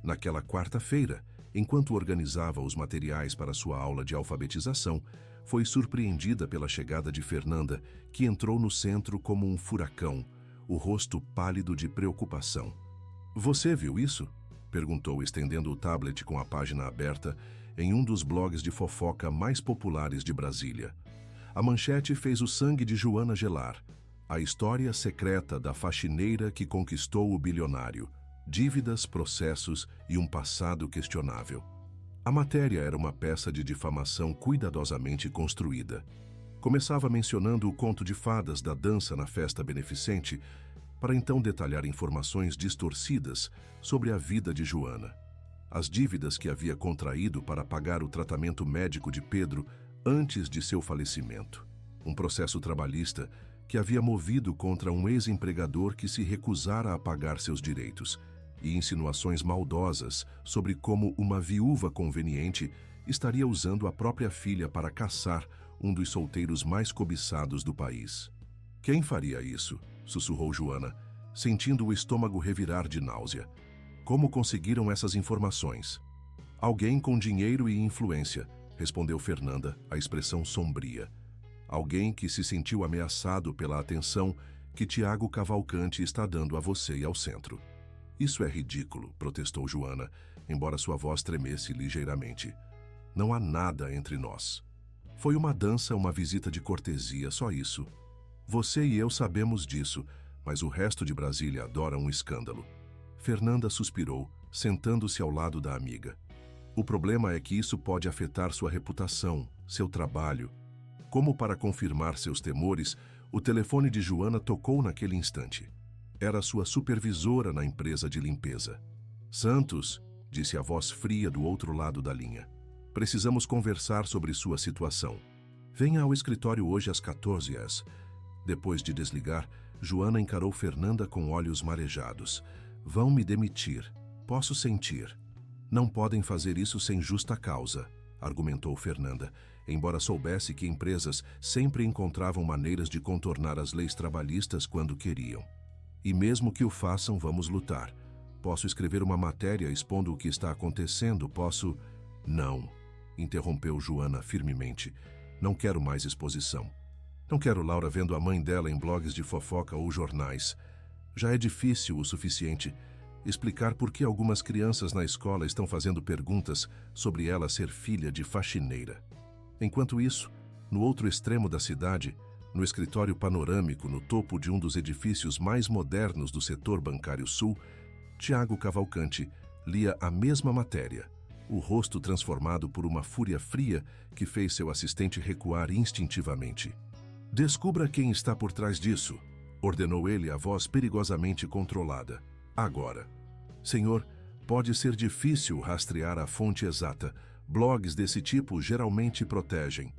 Naquela quarta-feira, enquanto organizava os materiais para sua aula de alfabetização, foi surpreendida pela chegada de Fernanda, que entrou no centro como um furacão, o rosto pálido de preocupação. "Você viu isso?" perguntou, estendendo o tablet com a página aberta em um dos blogs de fofoca mais populares de Brasília. A manchete fez o sangue de Joana gelar. A história secreta da faxineira que conquistou o bilionário. Dívidas, processos e um passado questionável. A matéria era uma peça de difamação cuidadosamente construída. Começava mencionando o conto de fadas da dança na festa beneficente, para então detalhar informações distorcidas sobre a vida de Joana. As dívidas que havia contraído para pagar o tratamento médico de Pedro antes de seu falecimento. Um processo trabalhista que havia movido contra um ex-empregador que se recusara a pagar seus direitos, e insinuações maldosas sobre como uma viúva conveniente estaria usando a própria filha para caçar um dos solteiros mais cobiçados do país. "Quem faria isso?" sussurrou Joana, sentindo o estômago revirar de náusea. "Como conseguiram essas informações?" "Alguém com dinheiro e influência", respondeu Fernanda, a expressão sombria. "Alguém que se sentiu ameaçado pela atenção que Tiago Cavalcante está dando a você e ao centro." "Isso é ridículo", protestou Joana, embora sua voz tremesse ligeiramente. "Não há nada entre nós. Foi uma dança, uma visita de cortesia, só isso. Você e eu sabemos disso, mas o resto de Brasília adora um escândalo." Fernanda suspirou, sentando-se ao lado da amiga. "O problema é que isso pode afetar sua reputação, seu trabalho." Como para confirmar seus temores, o telefone de Joana tocou naquele instante. Era sua supervisora na empresa de limpeza. "Santos", disse a voz fria do outro lado da linha. "Precisamos conversar sobre sua situação. Venha ao escritório hoje às 14 horas. Depois de desligar, Joana encarou Fernanda com olhos marejados. "Vão me demitir. Posso sentir." "Não podem fazer isso sem justa causa", argumentou Fernanda, embora soubesse que empresas sempre encontravam maneiras de contornar as leis trabalhistas quando queriam. "E mesmo que o façam, vamos lutar. Posso escrever uma matéria expondo o que está acontecendo, posso..." "Não", interrompeu Joana firmemente. "Não quero mais exposição. Não quero Laura vendo a mãe dela em blogs de fofoca ou jornais. Já é difícil o suficiente explicar por que algumas crianças na escola estão fazendo perguntas sobre ela ser filha de faxineira. Enquanto isso, no outro extremo da cidade, no escritório panorâmico no topo de um dos edifícios mais modernos do setor bancário sul, Tiago Cavalcante lia a mesma matéria, o rosto transformado por uma fúria fria que fez seu assistente recuar instintivamente. "Descubra quem está por trás disso", ordenou ele, a voz perigosamente controlada. "Agora." "Senhor, pode ser difícil rastrear a fonte exata. Blogs desse tipo geralmente protegem."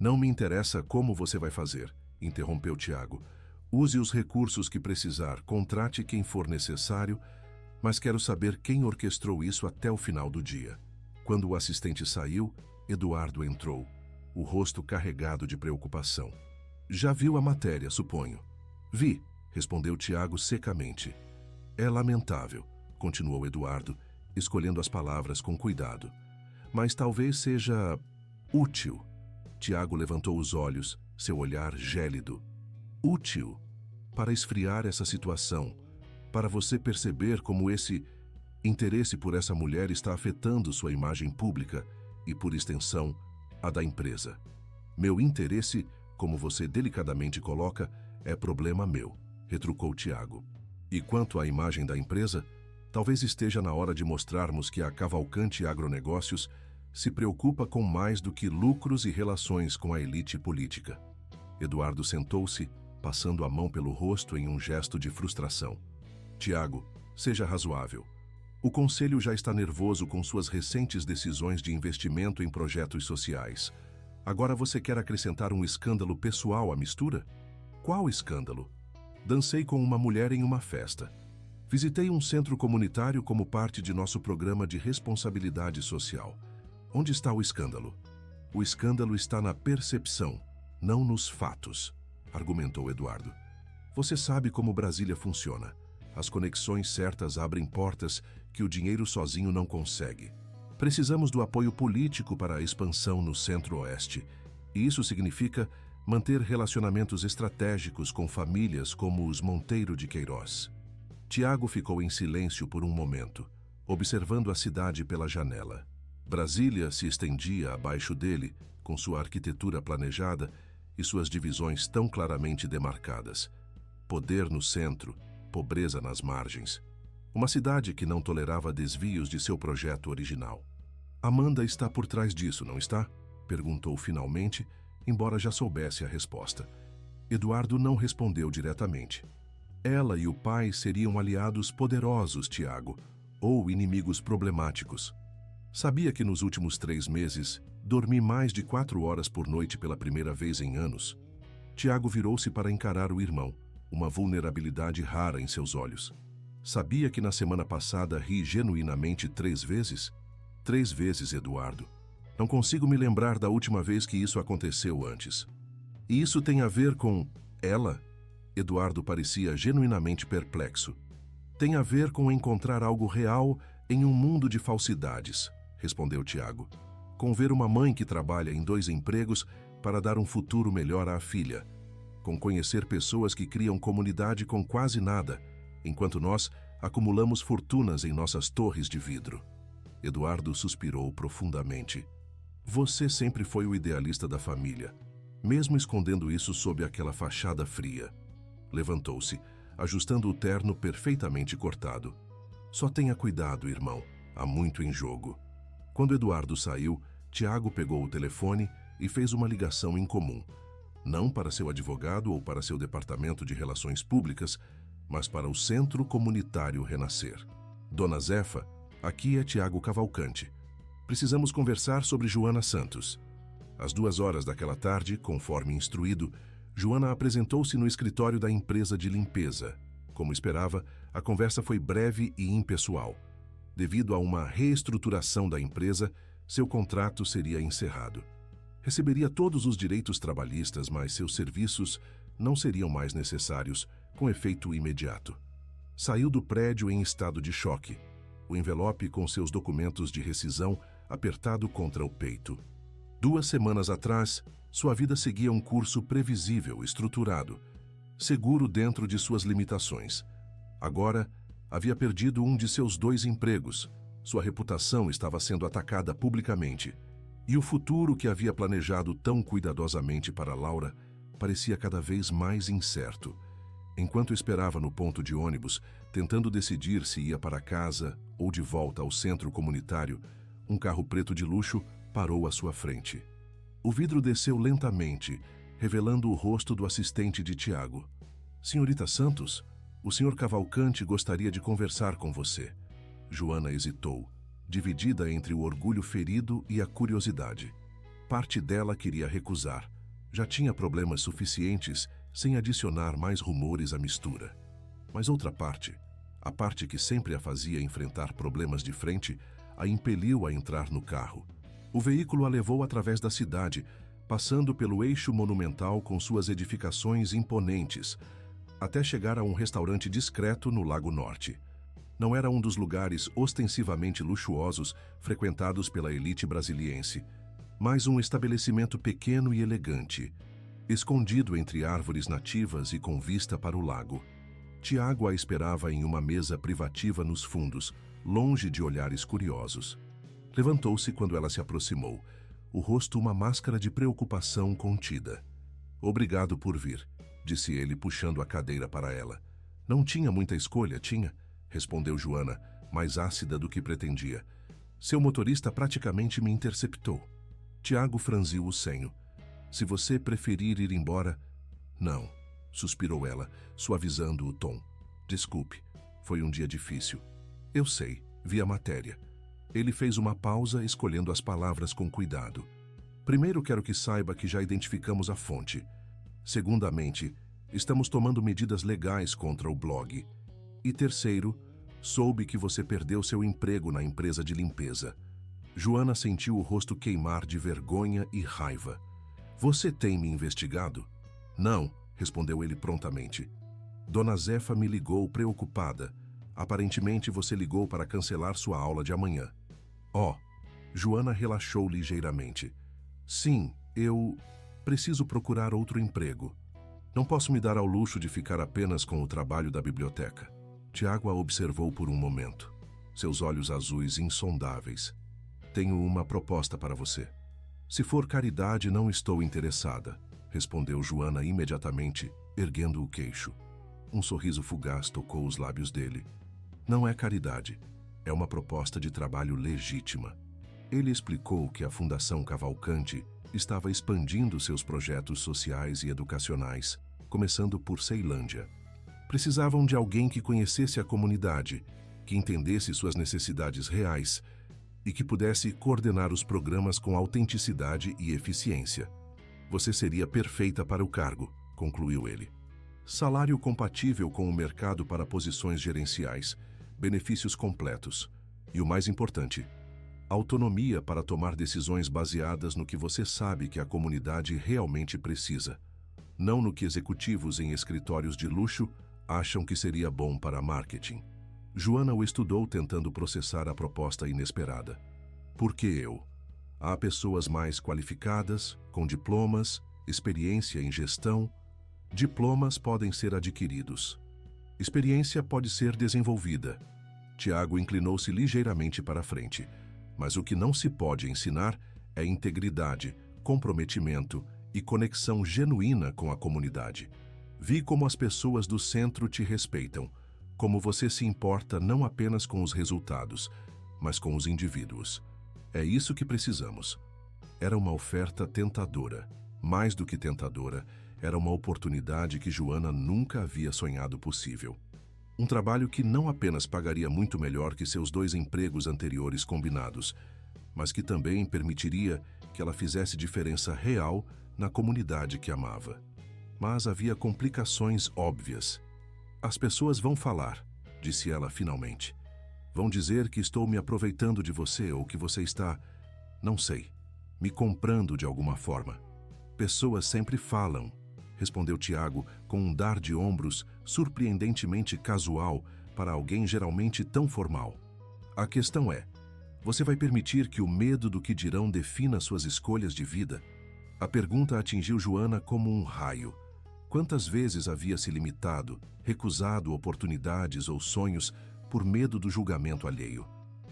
"Não me interessa como você vai fazer", interrompeu Tiago. "Use os recursos que precisar, contrate quem for necessário, mas quero saber quem orquestrou isso até o final do dia." Quando o assistente saiu, Eduardo entrou, o rosto carregado de preocupação. "Já viu a matéria, suponho?" "Vi", respondeu Tiago secamente. "É lamentável", continuou Eduardo, escolhendo as palavras com cuidado. "Mas talvez seja útil." Tiago levantou os olhos, seu olhar gélido. "Útil para esfriar essa situação, para você perceber como esse interesse por essa mulher está afetando sua imagem pública e, por extensão, a da empresa. Meu interesse, como você delicadamente coloca, é problema meu", retrucou Tiago. "E quanto à imagem da empresa, talvez esteja na hora de mostrarmos que a Cavalcante Agronegócios se preocupa com mais do que lucros e relações com a elite política." Eduardo sentou-se, passando a mão pelo rosto em um gesto de frustração. "Tiago, seja razoável. O Conselho já está nervoso com suas recentes decisões de investimento em projetos sociais. Agora você quer acrescentar um escândalo pessoal à mistura?" "Qual escândalo?" "Dancei com uma mulher em uma festa. Visitei um centro comunitário como parte de nosso programa de responsabilidade social. Onde está o escândalo?" "O escândalo está na percepção, não nos fatos", argumentou Eduardo. "Você sabe como Brasília funciona. As conexões certas abrem portas que o dinheiro sozinho não consegue. Precisamos do apoio político para a expansão no Centro-Oeste, e isso significa manter relacionamentos estratégicos com famílias como os Monteiro de Queiroz." Tiago ficou em silêncio por um momento, observando a cidade pela janela. Brasília se estendia abaixo dele, com sua arquitetura planejada e suas divisões tão claramente demarcadas. Poder no centro, pobreza nas margens. Uma cidade que não tolerava desvios de seu projeto original. "Amanda está por trás disso, não está?" perguntou finalmente, embora já soubesse a resposta. Eduardo não respondeu diretamente. "Ela e o pai seriam aliados poderosos, Tiago, ou inimigos problemáticos. Sabia que nos últimos 3 meses dormi mais de 4 horas por noite pela primeira vez em anos?" Tiago virou-se para encarar o irmão, uma vulnerabilidade rara em seus olhos. "Sabia que na semana passada ri genuinamente 3 vezes?" "3 vezes, Eduardo. Não consigo me lembrar da última vez que isso aconteceu antes." "E isso tem a ver com ela?" Eduardo parecia genuinamente perplexo. "Tem a ver com encontrar algo real em um mundo de falsidades", respondeu Tiago. "Com ver uma mãe que trabalha em 2 empregos para dar um futuro melhor à filha. Com conhecer pessoas que criam comunidade com quase nada, enquanto nós acumulamos fortunas em nossas torres de vidro." Eduardo suspirou profundamente. "Você sempre foi o idealista da família, mesmo escondendo isso sob aquela fachada fria." Levantou-se, ajustando o terno perfeitamente cortado. "Só tenha cuidado, irmão. Há muito em jogo." Quando Eduardo saiu, Tiago pegou o telefone e fez uma ligação incomum. Não para seu advogado ou para seu departamento de relações públicas, mas para o Centro Comunitário Renascer. "Dona Zefa, aqui é Tiago Cavalcante. Precisamos conversar sobre Joana Santos." Às 2 horas daquela tarde, conforme instruído, Joana apresentou-se no escritório da empresa de limpeza. Como esperava, a conversa foi breve e impessoal. Devido a uma reestruturação da empresa, seu contrato seria encerrado. Receberia todos os direitos trabalhistas, mas seus serviços não seriam mais necessários, com efeito imediato. Saiu do prédio em estado de choque, o envelope com seus documentos de rescisão apertado contra o peito. 2 semanas atrás, sua vida seguia um curso previsível, estruturado, seguro dentro de suas limitações. Agora, havia perdido um de seus 2 empregos. Sua reputação estava sendo atacada publicamente. E o futuro que havia planejado tão cuidadosamente para Laura parecia cada vez mais incerto. Enquanto esperava no ponto de ônibus, tentando decidir se ia para casa ou de volta ao centro comunitário, um carro preto de luxo parou à sua frente. O vidro desceu lentamente, revelando o rosto do assistente de Tiago. "Senhorita Santos, o senhor Cavalcante gostaria de conversar com você." Joana hesitou, dividida entre o orgulho ferido e a curiosidade. Parte dela queria recusar. Já tinha problemas suficientes sem adicionar mais rumores à mistura. Mas outra parte, a parte que sempre a fazia enfrentar problemas de frente, a impeliu a entrar no carro. O veículo a levou através da cidade, passando pelo eixo monumental com suas edificações imponentes, até chegar a um restaurante discreto no Lago Norte. Não era um dos lugares ostensivamente luxuosos frequentados pela elite brasiliense, mas um estabelecimento pequeno e elegante, escondido entre árvores nativas e com vista para o lago. Tiago a esperava em uma mesa privativa nos fundos, longe de olhares curiosos. Levantou-se quando ela se aproximou, o rosto uma máscara de preocupação contida. "Obrigado por vir", disse ele, puxando a cadeira para ela. "Não tinha muita escolha, tinha?", respondeu Joana, mais ácida do que pretendia. "Seu motorista praticamente me interceptou." Tiago franziu o senho. "Se você preferir ir embora..." "Não", suspirou ela, suavizando o tom. "Desculpe, foi um dia difícil." "Eu sei, vi a matéria." Ele fez uma pausa, escolhendo as palavras com cuidado. "Primeiro, quero que saiba que já identificamos a fonte. Segundamente, estamos tomando medidas legais contra o blog. E terceiro, soube que você perdeu seu emprego na empresa de limpeza." Joana sentiu o rosto queimar de vergonha e raiva. "Você tem me investigado?" "Não", respondeu ele prontamente. "Dona Zefa me ligou preocupada. Aparentemente você ligou para cancelar sua aula de amanhã." "Oh." Joana relaxou ligeiramente. "Sim, eu preciso procurar outro emprego. Não posso me dar ao luxo de ficar apenas com o trabalho da biblioteca." Tiago a observou por um momento, seus olhos azuis insondáveis. "Tenho uma proposta para você." "Se for caridade, não estou interessada", respondeu Joana imediatamente, erguendo o queixo. Um sorriso fugaz tocou os lábios dele. "Não é caridade, é uma proposta de trabalho legítima." Ele explicou que a Fundação Cavalcante estava expandindo seus projetos sociais e educacionais, começando por Ceilândia. Precisavam de alguém que conhecesse a comunidade, que entendesse suas necessidades reais e que pudesse coordenar os programas com autenticidade e eficiência. "Você seria perfeita para o cargo", concluiu ele. "Salário compatível com o mercado para posições gerenciais, benefícios completos e, o mais importante, autonomia para tomar decisões baseadas no que você sabe que a comunidade realmente precisa, não no que executivos em escritórios de luxo acham que seria bom para marketing." Joana o estudou, tentando processar a proposta inesperada. "Por que eu? Há pessoas mais qualificadas, com diplomas, experiência em gestão. Diplomas podem ser adquiridos. Experiência pode ser desenvolvida." Tiago inclinou-se ligeiramente para a frente. "Mas o que não se pode ensinar é integridade, comprometimento e conexão genuína com a comunidade. Vi como as pessoas do centro te respeitam, como você se importa não apenas com os resultados, mas com os indivíduos. É isso que precisamos." Era uma oferta tentadora. Mais do que tentadora, era uma oportunidade que Joana nunca havia sonhado possível. Um trabalho que não apenas pagaria muito melhor que seus 2 empregos anteriores combinados, mas que também permitiria que ela fizesse diferença real na comunidade que amava. Mas havia complicações óbvias. "As pessoas vão falar", disse ela finalmente. "Vão dizer que estou me aproveitando de você ou que você está, não sei, me comprando de alguma forma." "Pessoas sempre falam", respondeu Tiago com um dar de ombros surpreendentemente casual para alguém geralmente tão formal. "A questão é, você vai permitir que o medo do que dirão defina suas escolhas de vida?" A pergunta atingiu Joana como um raio. Quantas vezes havia se limitado, recusado oportunidades ou sonhos por medo do julgamento alheio?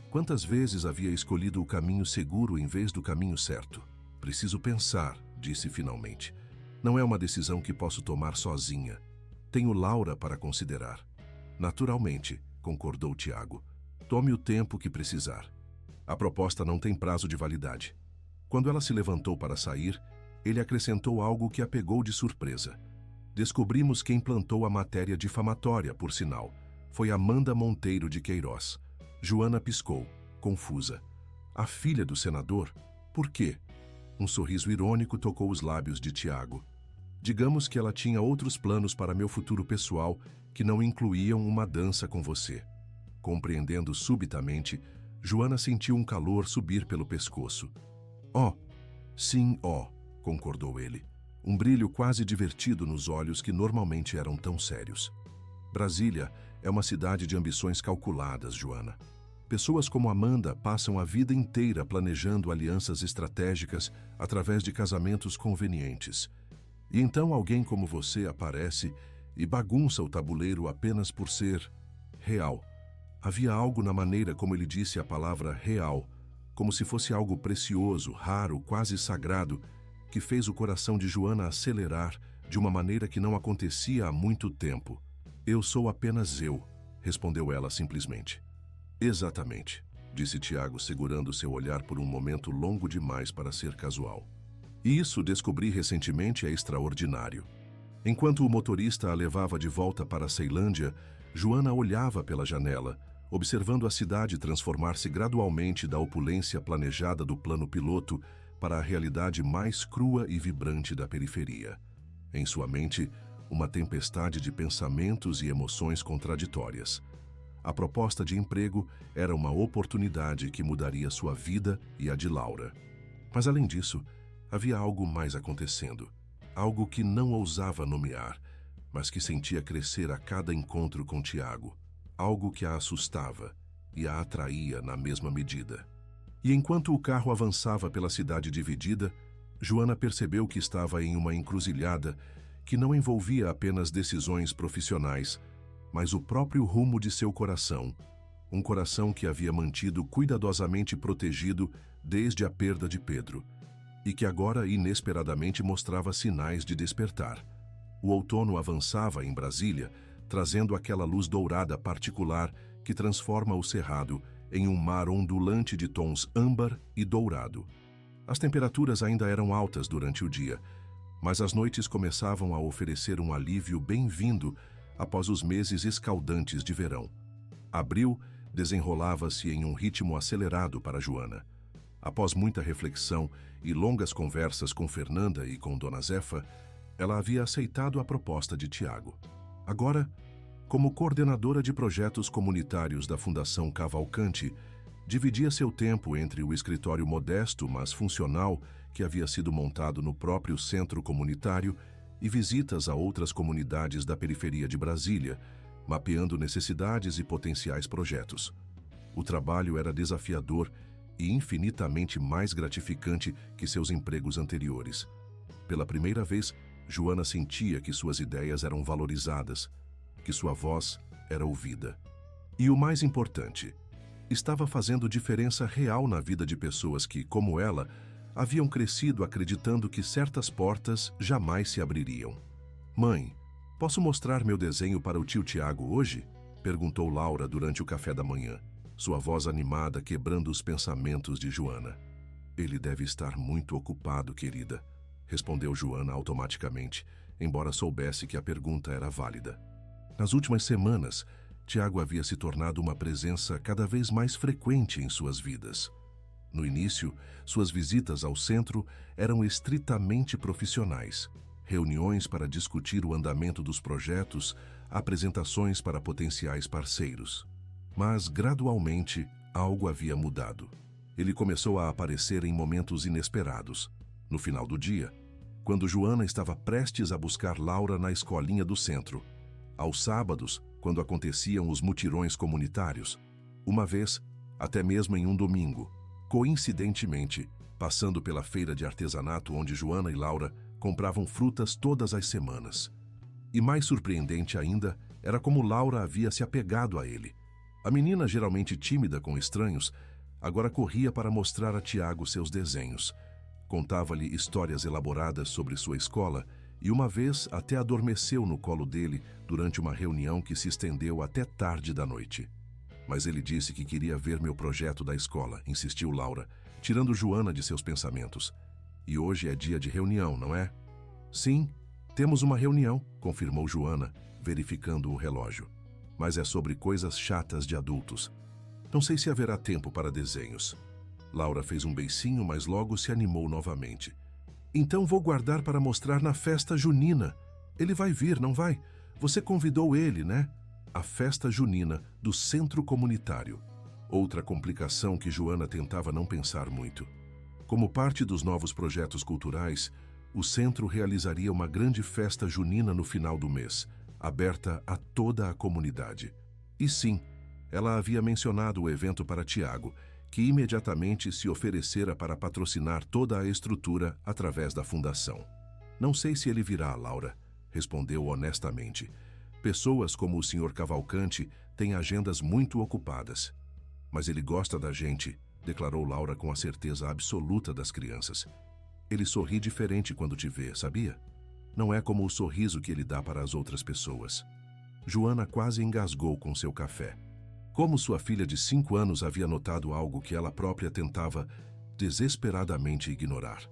Quantas vezes havia escolhido o caminho seguro em vez do caminho certo? Preciso pensar, disse finalmente. Não é uma decisão que posso tomar sozinha. Tenho Laura para considerar. Naturalmente, concordou Tiago. Tome o tempo que precisar. A proposta não tem prazo de validade. Quando ela se levantou para sair, ele acrescentou algo que a pegou de surpresa. Descobrimos quem plantou a matéria difamatória, por sinal. Foi Amanda Monteiro de Queiroz. Joana piscou, confusa. A filha do senador? Por quê? Um sorriso irônico tocou os lábios de Tiago. Digamos que ela tinha outros planos para meu futuro pessoal que não incluíam uma dança com você. Compreendendo subitamente, Joana sentiu um calor subir pelo pescoço. Oh, sim, oh, concordou ele. Um brilho quase divertido nos olhos que normalmente eram tão sérios. Brasília é uma cidade de ambições calculadas, Joana. Pessoas como Amanda passam a vida inteira planejando alianças estratégicas através de casamentos convenientes. E então alguém como você aparece e bagunça o tabuleiro apenas por ser real. Havia algo na maneira como ele disse a palavra real, como se fosse algo precioso, raro, quase sagrado, que fez o coração de Joana acelerar de uma maneira que não acontecia há muito tempo. Eu sou apenas eu, respondeu ela simplesmente. Exatamente, disse Tiago, segurando seu olhar por um momento longo demais para ser casual. E isso, descobri recentemente, é extraordinário. Enquanto o motorista a levava de volta para a Ceilândia, Joana olhava pela janela, observando a cidade transformar-se gradualmente da opulência planejada do plano piloto para a realidade mais crua e vibrante da periferia. Em sua mente, uma tempestade de pensamentos e emoções contraditórias. A proposta de emprego era uma oportunidade que mudaria sua vida e a de Laura. Mas, além disso, havia algo mais acontecendo. Algo que não ousava nomear, mas que sentia crescer a cada encontro com Tiago. Algo que a assustava e a atraía na mesma medida. E enquanto o carro avançava pela cidade dividida, Joana percebeu que estava em uma encruzilhada que não envolvia apenas decisões profissionais, mas o próprio rumo de seu coração, um coração que havia mantido cuidadosamente protegido desde a perda de Pedro, e que agora inesperadamente mostrava sinais de despertar. O outono avançava em Brasília, trazendo aquela luz dourada particular que transforma o cerrado em um mar ondulante de tons âmbar e dourado. As temperaturas ainda eram altas durante o dia, mas as noites começavam a oferecer um alívio bem-vindo após os meses escaldantes de verão. Abril desenrolava-se em um ritmo acelerado para Joana. Após muita reflexão e longas conversas com Fernanda e com Dona Zefa, ela havia aceitado a proposta de Tiago. Agora, como coordenadora de projetos comunitários da Fundação Cavalcante, dividia seu tempo entre o escritório modesto, mas funcional, que havia sido montado no próprio centro comunitário, e visitas a outras comunidades da periferia de Brasília, mapeando necessidades e potenciais projetos. O trabalho era desafiador e infinitamente mais gratificante que seus empregos anteriores. Pela primeira vez, Joana sentia que suas ideias eram valorizadas, que sua voz era ouvida. E o mais importante, estava fazendo diferença real na vida de pessoas que, como ela, haviam crescido acreditando que certas portas jamais se abririam. Mãe, posso mostrar meu desenho para o tio Tiago hoje? Perguntou Laura durante o café da manhã, sua voz animada quebrando os pensamentos de Joana. Ele deve estar muito ocupado, querida, respondeu Joana automaticamente, embora soubesse que a pergunta era válida. Nas últimas semanas, Tiago havia se tornado uma presença cada vez mais frequente em suas vidas. No início, suas visitas ao centro eram estritamente profissionais. Reuniões para discutir o andamento dos projetos, apresentações para potenciais parceiros. Mas, gradualmente, algo havia mudado. Ele começou a aparecer em momentos inesperados. No final do dia, quando Joana estava prestes a buscar Laura na escolinha do centro. Aos sábados, quando aconteciam os mutirões comunitários. Uma vez, até mesmo em um domingo. Coincidentemente, passando pela feira de artesanato onde Joana e Laura compravam frutas todas as semanas. E mais surpreendente ainda era como Laura havia se apegado a ele. A menina, geralmente tímida com estranhos, agora corria para mostrar a Tiago seus desenhos. Contava-lhe histórias elaboradas sobre sua escola e uma vez até adormeceu no colo dele durante uma reunião que se estendeu até tarde da noite. Mas ele disse que queria ver meu projeto da escola, insistiu Laura, tirando Joana de seus pensamentos. E hoje é dia de reunião, não é? Sim, temos uma reunião, confirmou Joana, verificando o relógio. Mas é sobre coisas chatas de adultos. Não sei se haverá tempo para desenhos. Laura fez um beicinho, mas logo se animou novamente. Então vou guardar para mostrar na festa junina. Ele vai vir, não vai? Você convidou ele, né? A festa junina do centro comunitário. Outra complicação que Joana tentava não pensar muito. Como parte dos novos projetos culturais, o centro realizaria uma grande festa junina no final do mês, aberta a toda a comunidade. E sim, ela havia mencionado o evento para Tiago, que imediatamente se oferecera para patrocinar toda a estrutura através da fundação. Não sei se ele virá, Laura, respondeu honestamente. Pessoas como o Sr. Cavalcante têm agendas muito ocupadas. Mas ele gosta da gente, declarou Laura com a certeza absoluta das crianças. Ele sorri diferente quando te vê, sabia? Não é como o sorriso que ele dá para as outras pessoas. Joana quase engasgou com seu café. Como sua filha de 5 anos havia notado algo que ela própria tentava desesperadamente ignorar.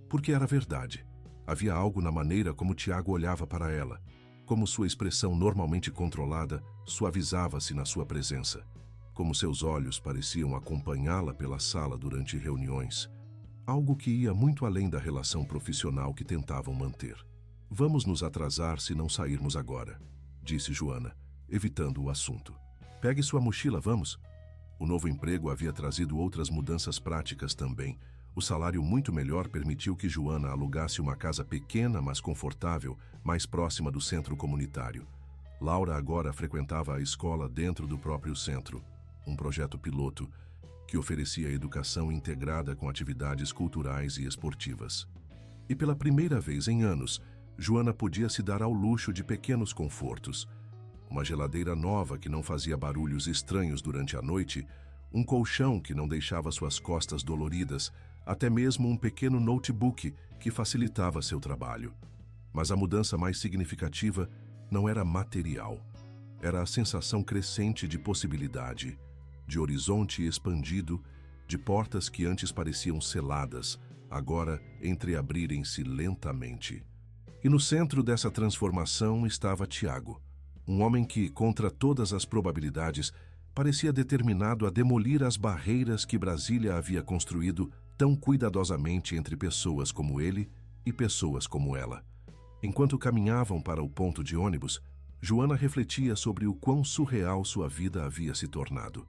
Porque era verdade. Havia algo na maneira como Tiago olhava para ela, como sua expressão normalmente controlada suavizava-se na sua presença, como seus olhos pareciam acompanhá-la pela sala durante reuniões. Algo que ia muito além da relação profissional que tentavam manter. Vamos nos atrasar se não sairmos agora, disse Joana, evitando o assunto. Pegue sua mochila, vamos. O novo emprego havia trazido outras mudanças práticas também. O salário muito melhor permitiu que Joana alugasse uma casa pequena, mas confortável, mais próxima do centro comunitário. Laura agora frequentava a escola dentro do próprio centro, um projeto piloto que oferecia educação integrada com atividades culturais e esportivas. E pela primeira vez em anos, Joana podia se dar ao luxo de pequenos confortos. Uma geladeira nova que não fazia barulhos estranhos durante a noite, um colchão que não deixava suas costas doloridas, até mesmo um pequeno notebook que facilitava seu trabalho. Mas a mudança mais significativa não era material. Era a sensação crescente de possibilidade, de horizonte expandido, de portas que antes pareciam seladas, agora entreabrirem-se lentamente. E no centro dessa transformação estava Tiago, um homem que, contra todas as probabilidades, parecia determinado a demolir as barreiras que Brasília havia construído tão cuidadosamente entre pessoas como ele e pessoas como ela. Enquanto caminhavam para o ponto de ônibus, Joana refletia sobre o quão surreal sua vida havia se tornado.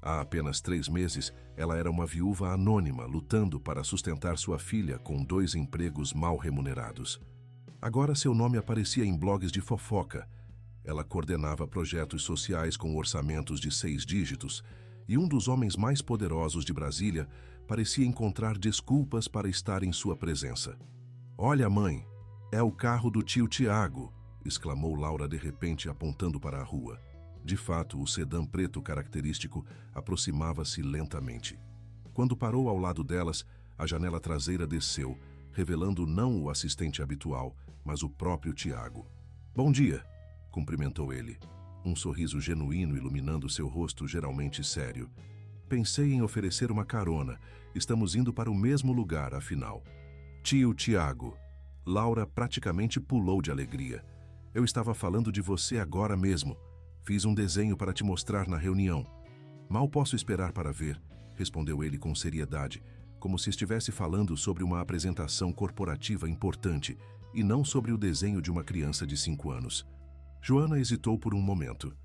Há apenas 3 meses, ela era uma viúva anônima lutando para sustentar sua filha com 2 empregos mal remunerados. Agora seu nome aparecia em blogs de fofoca. Ela coordenava projetos sociais com orçamentos de 6 dígitos, e um dos homens mais poderosos de Brasília parecia encontrar desculpas para estar em sua presença. "Olha, mãe, é o carro do tio Tiago", exclamou Laura de repente apontando para a rua. De fato, o sedã preto característico aproximava-se lentamente. Quando parou ao lado delas, a janela traseira desceu, revelando não o assistente habitual, mas o próprio Tiago. "Bom dia", cumprimentou ele, um sorriso genuíno iluminando seu rosto geralmente sério. "Pensei em oferecer uma carona. Estamos indo para o mesmo lugar, afinal." "Tio Tiago." Laura praticamente pulou de alegria. "Eu estava falando de você agora mesmo. Fiz um desenho para te mostrar na reunião." "Mal posso esperar para ver", respondeu ele com seriedade, como se estivesse falando sobre uma apresentação corporativa importante e não sobre o desenho de uma criança de 5 anos. Joana hesitou por um momento.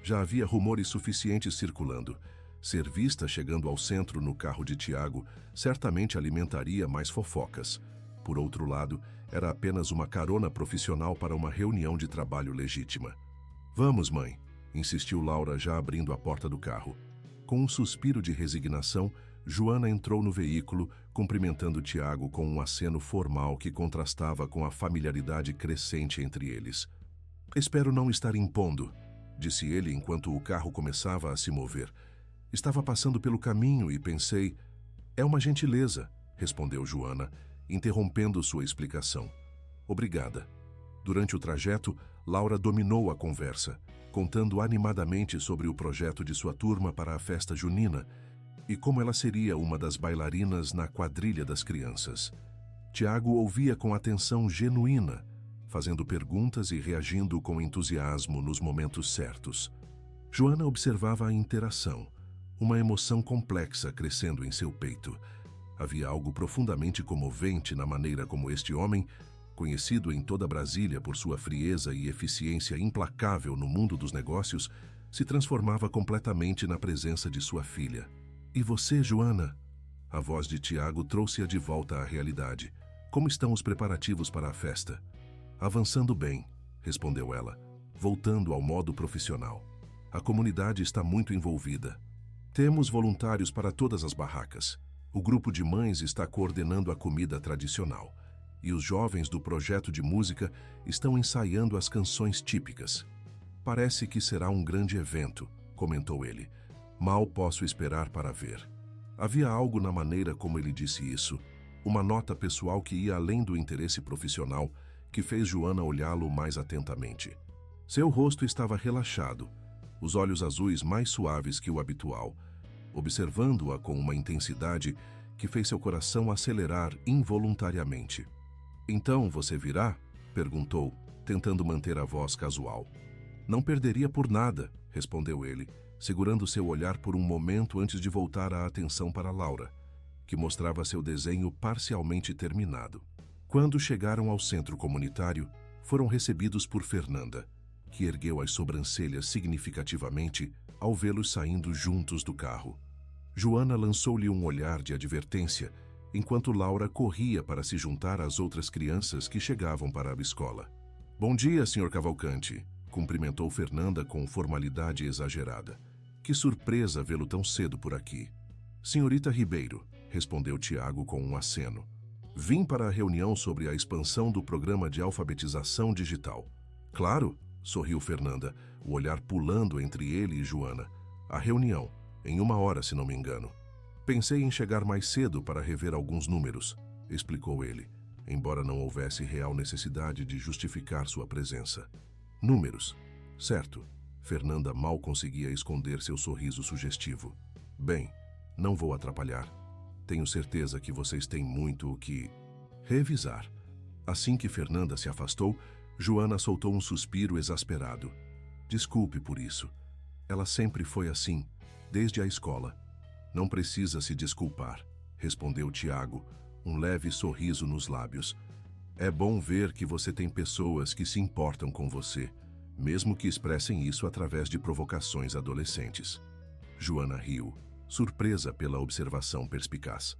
Já havia rumores suficientes circulando. Ser vista chegando ao centro no carro de Tiago certamente alimentaria mais fofocas. Por outro lado, era apenas uma carona profissional para uma reunião de trabalho legítima. "Vamos, mãe", insistiu Laura, já abrindo a porta do carro. Com um suspiro de resignação, Joana entrou no veículo, cumprimentando Tiago com um aceno formal que contrastava com a familiaridade crescente entre eles. Espero não estar impondo, disse ele enquanto o carro começava a se mover. Estava passando pelo caminho e pensei... É uma gentileza, respondeu Joana, interrompendo sua explicação. Obrigada. Durante o trajeto, Laura dominou a conversa, contando animadamente sobre o projeto de sua turma para a festa junina e como ela seria uma das bailarinas na quadrilha das crianças. Tiago ouvia com atenção genuína, fazendo perguntas e reagindo com entusiasmo nos momentos certos. Joana observava a interação, uma emoção complexa crescendo em seu peito. Havia algo profundamente comovente na maneira como este homem, conhecido em toda Brasília por sua frieza e eficiência implacável no mundo dos negócios, se transformava completamente na presença de sua filha. E você, Joana? A voz de Tiago trouxe-a de volta à realidade. Como estão os preparativos para a festa? Avançando bem, respondeu ela, voltando ao modo profissional. A comunidade está muito envolvida. Temos voluntários para todas as barracas. O grupo de mães está coordenando a comida tradicional. E os jovens do projeto de música estão ensaiando as canções típicas. Parece que será um grande evento, comentou ele. Mal posso esperar para ver. Havia algo na maneira como ele disse isso, uma nota pessoal que ia além do interesse profissional, que fez Joana olhá-lo mais atentamente. Seu rosto estava relaxado, os olhos azuis mais suaves que o habitual, observando-a com uma intensidade que fez seu coração acelerar involuntariamente. Então você virá? Perguntou, tentando manter a voz casual. Não perderia por nada, respondeu ele, segurando seu olhar por um momento antes de voltar a atenção para Laura, que mostrava seu desenho parcialmente terminado. Quando chegaram ao centro comunitário, foram recebidos por Fernanda, que ergueu as sobrancelhas significativamente ao vê-los saindo juntos do carro. Joana lançou-lhe um olhar de advertência, enquanto Laura corria para se juntar às outras crianças que chegavam para a escola. Bom dia, Sr. Cavalcante, cumprimentou Fernanda com formalidade exagerada. Que surpresa vê-lo tão cedo por aqui. Senhorita Ribeiro, respondeu Tiago com um aceno. Vim para a reunião sobre a expansão do programa de alfabetização digital. Claro, sorriu Fernanda, o olhar pulando entre ele e Joana. A reunião, em 1 hora, se não me engano. Pensei em chegar mais cedo para rever alguns números, explicou ele, embora não houvesse real necessidade de justificar sua presença. Números. Certo. Fernanda mal conseguia esconder seu sorriso sugestivo. Bem, não vou atrapalhar. Tenho certeza que vocês têm muito o que revisar. Assim que Fernanda se afastou, Joana soltou um suspiro exasperado. Desculpe por isso. Ela sempre foi assim, desde a escola. Não precisa se desculpar, respondeu Tiago, um leve sorriso nos lábios. É bom ver que você tem pessoas que se importam com você, mesmo que expressem isso através de provocações adolescentes. Joana riu, surpresa pela observação perspicaz.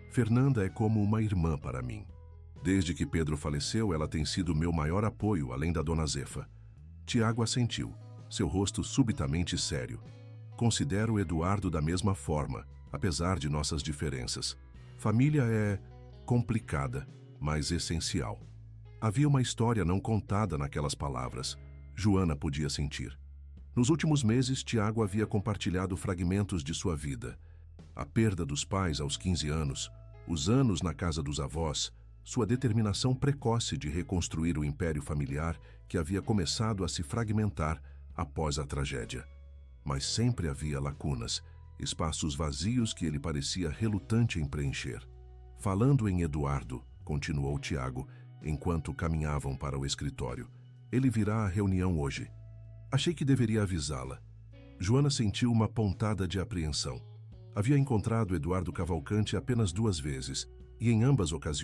Fernanda é como uma irmã para mim. Desde que Pedro faleceu, ela tem sido meu maior apoio, além da dona Zefa. Tiago assentiu, seu rosto subitamente sério. Considero Eduardo da mesma forma, apesar de nossas diferenças. Família é complicada, mas essencial. Havia uma história não contada naquelas palavras. Joana podia sentir. Nos últimos meses, Tiago havia compartilhado fragmentos de sua vida. A perda dos pais aos 15 anos, os anos na casa dos avós, sua determinação precoce de reconstruir o império familiar que havia começado a se fragmentar após a tragédia. Mas sempre havia lacunas, espaços vazios que ele parecia relutante em preencher. Falando em Eduardo, continuou Tiago, enquanto caminhavam para o escritório. Ele virá à reunião hoje. Achei que deveria avisá-la. Joana sentiu uma pontada de apreensão. Havia encontrado Eduardo Cavalcante apenas 2 vezes, e em ambas ocasiões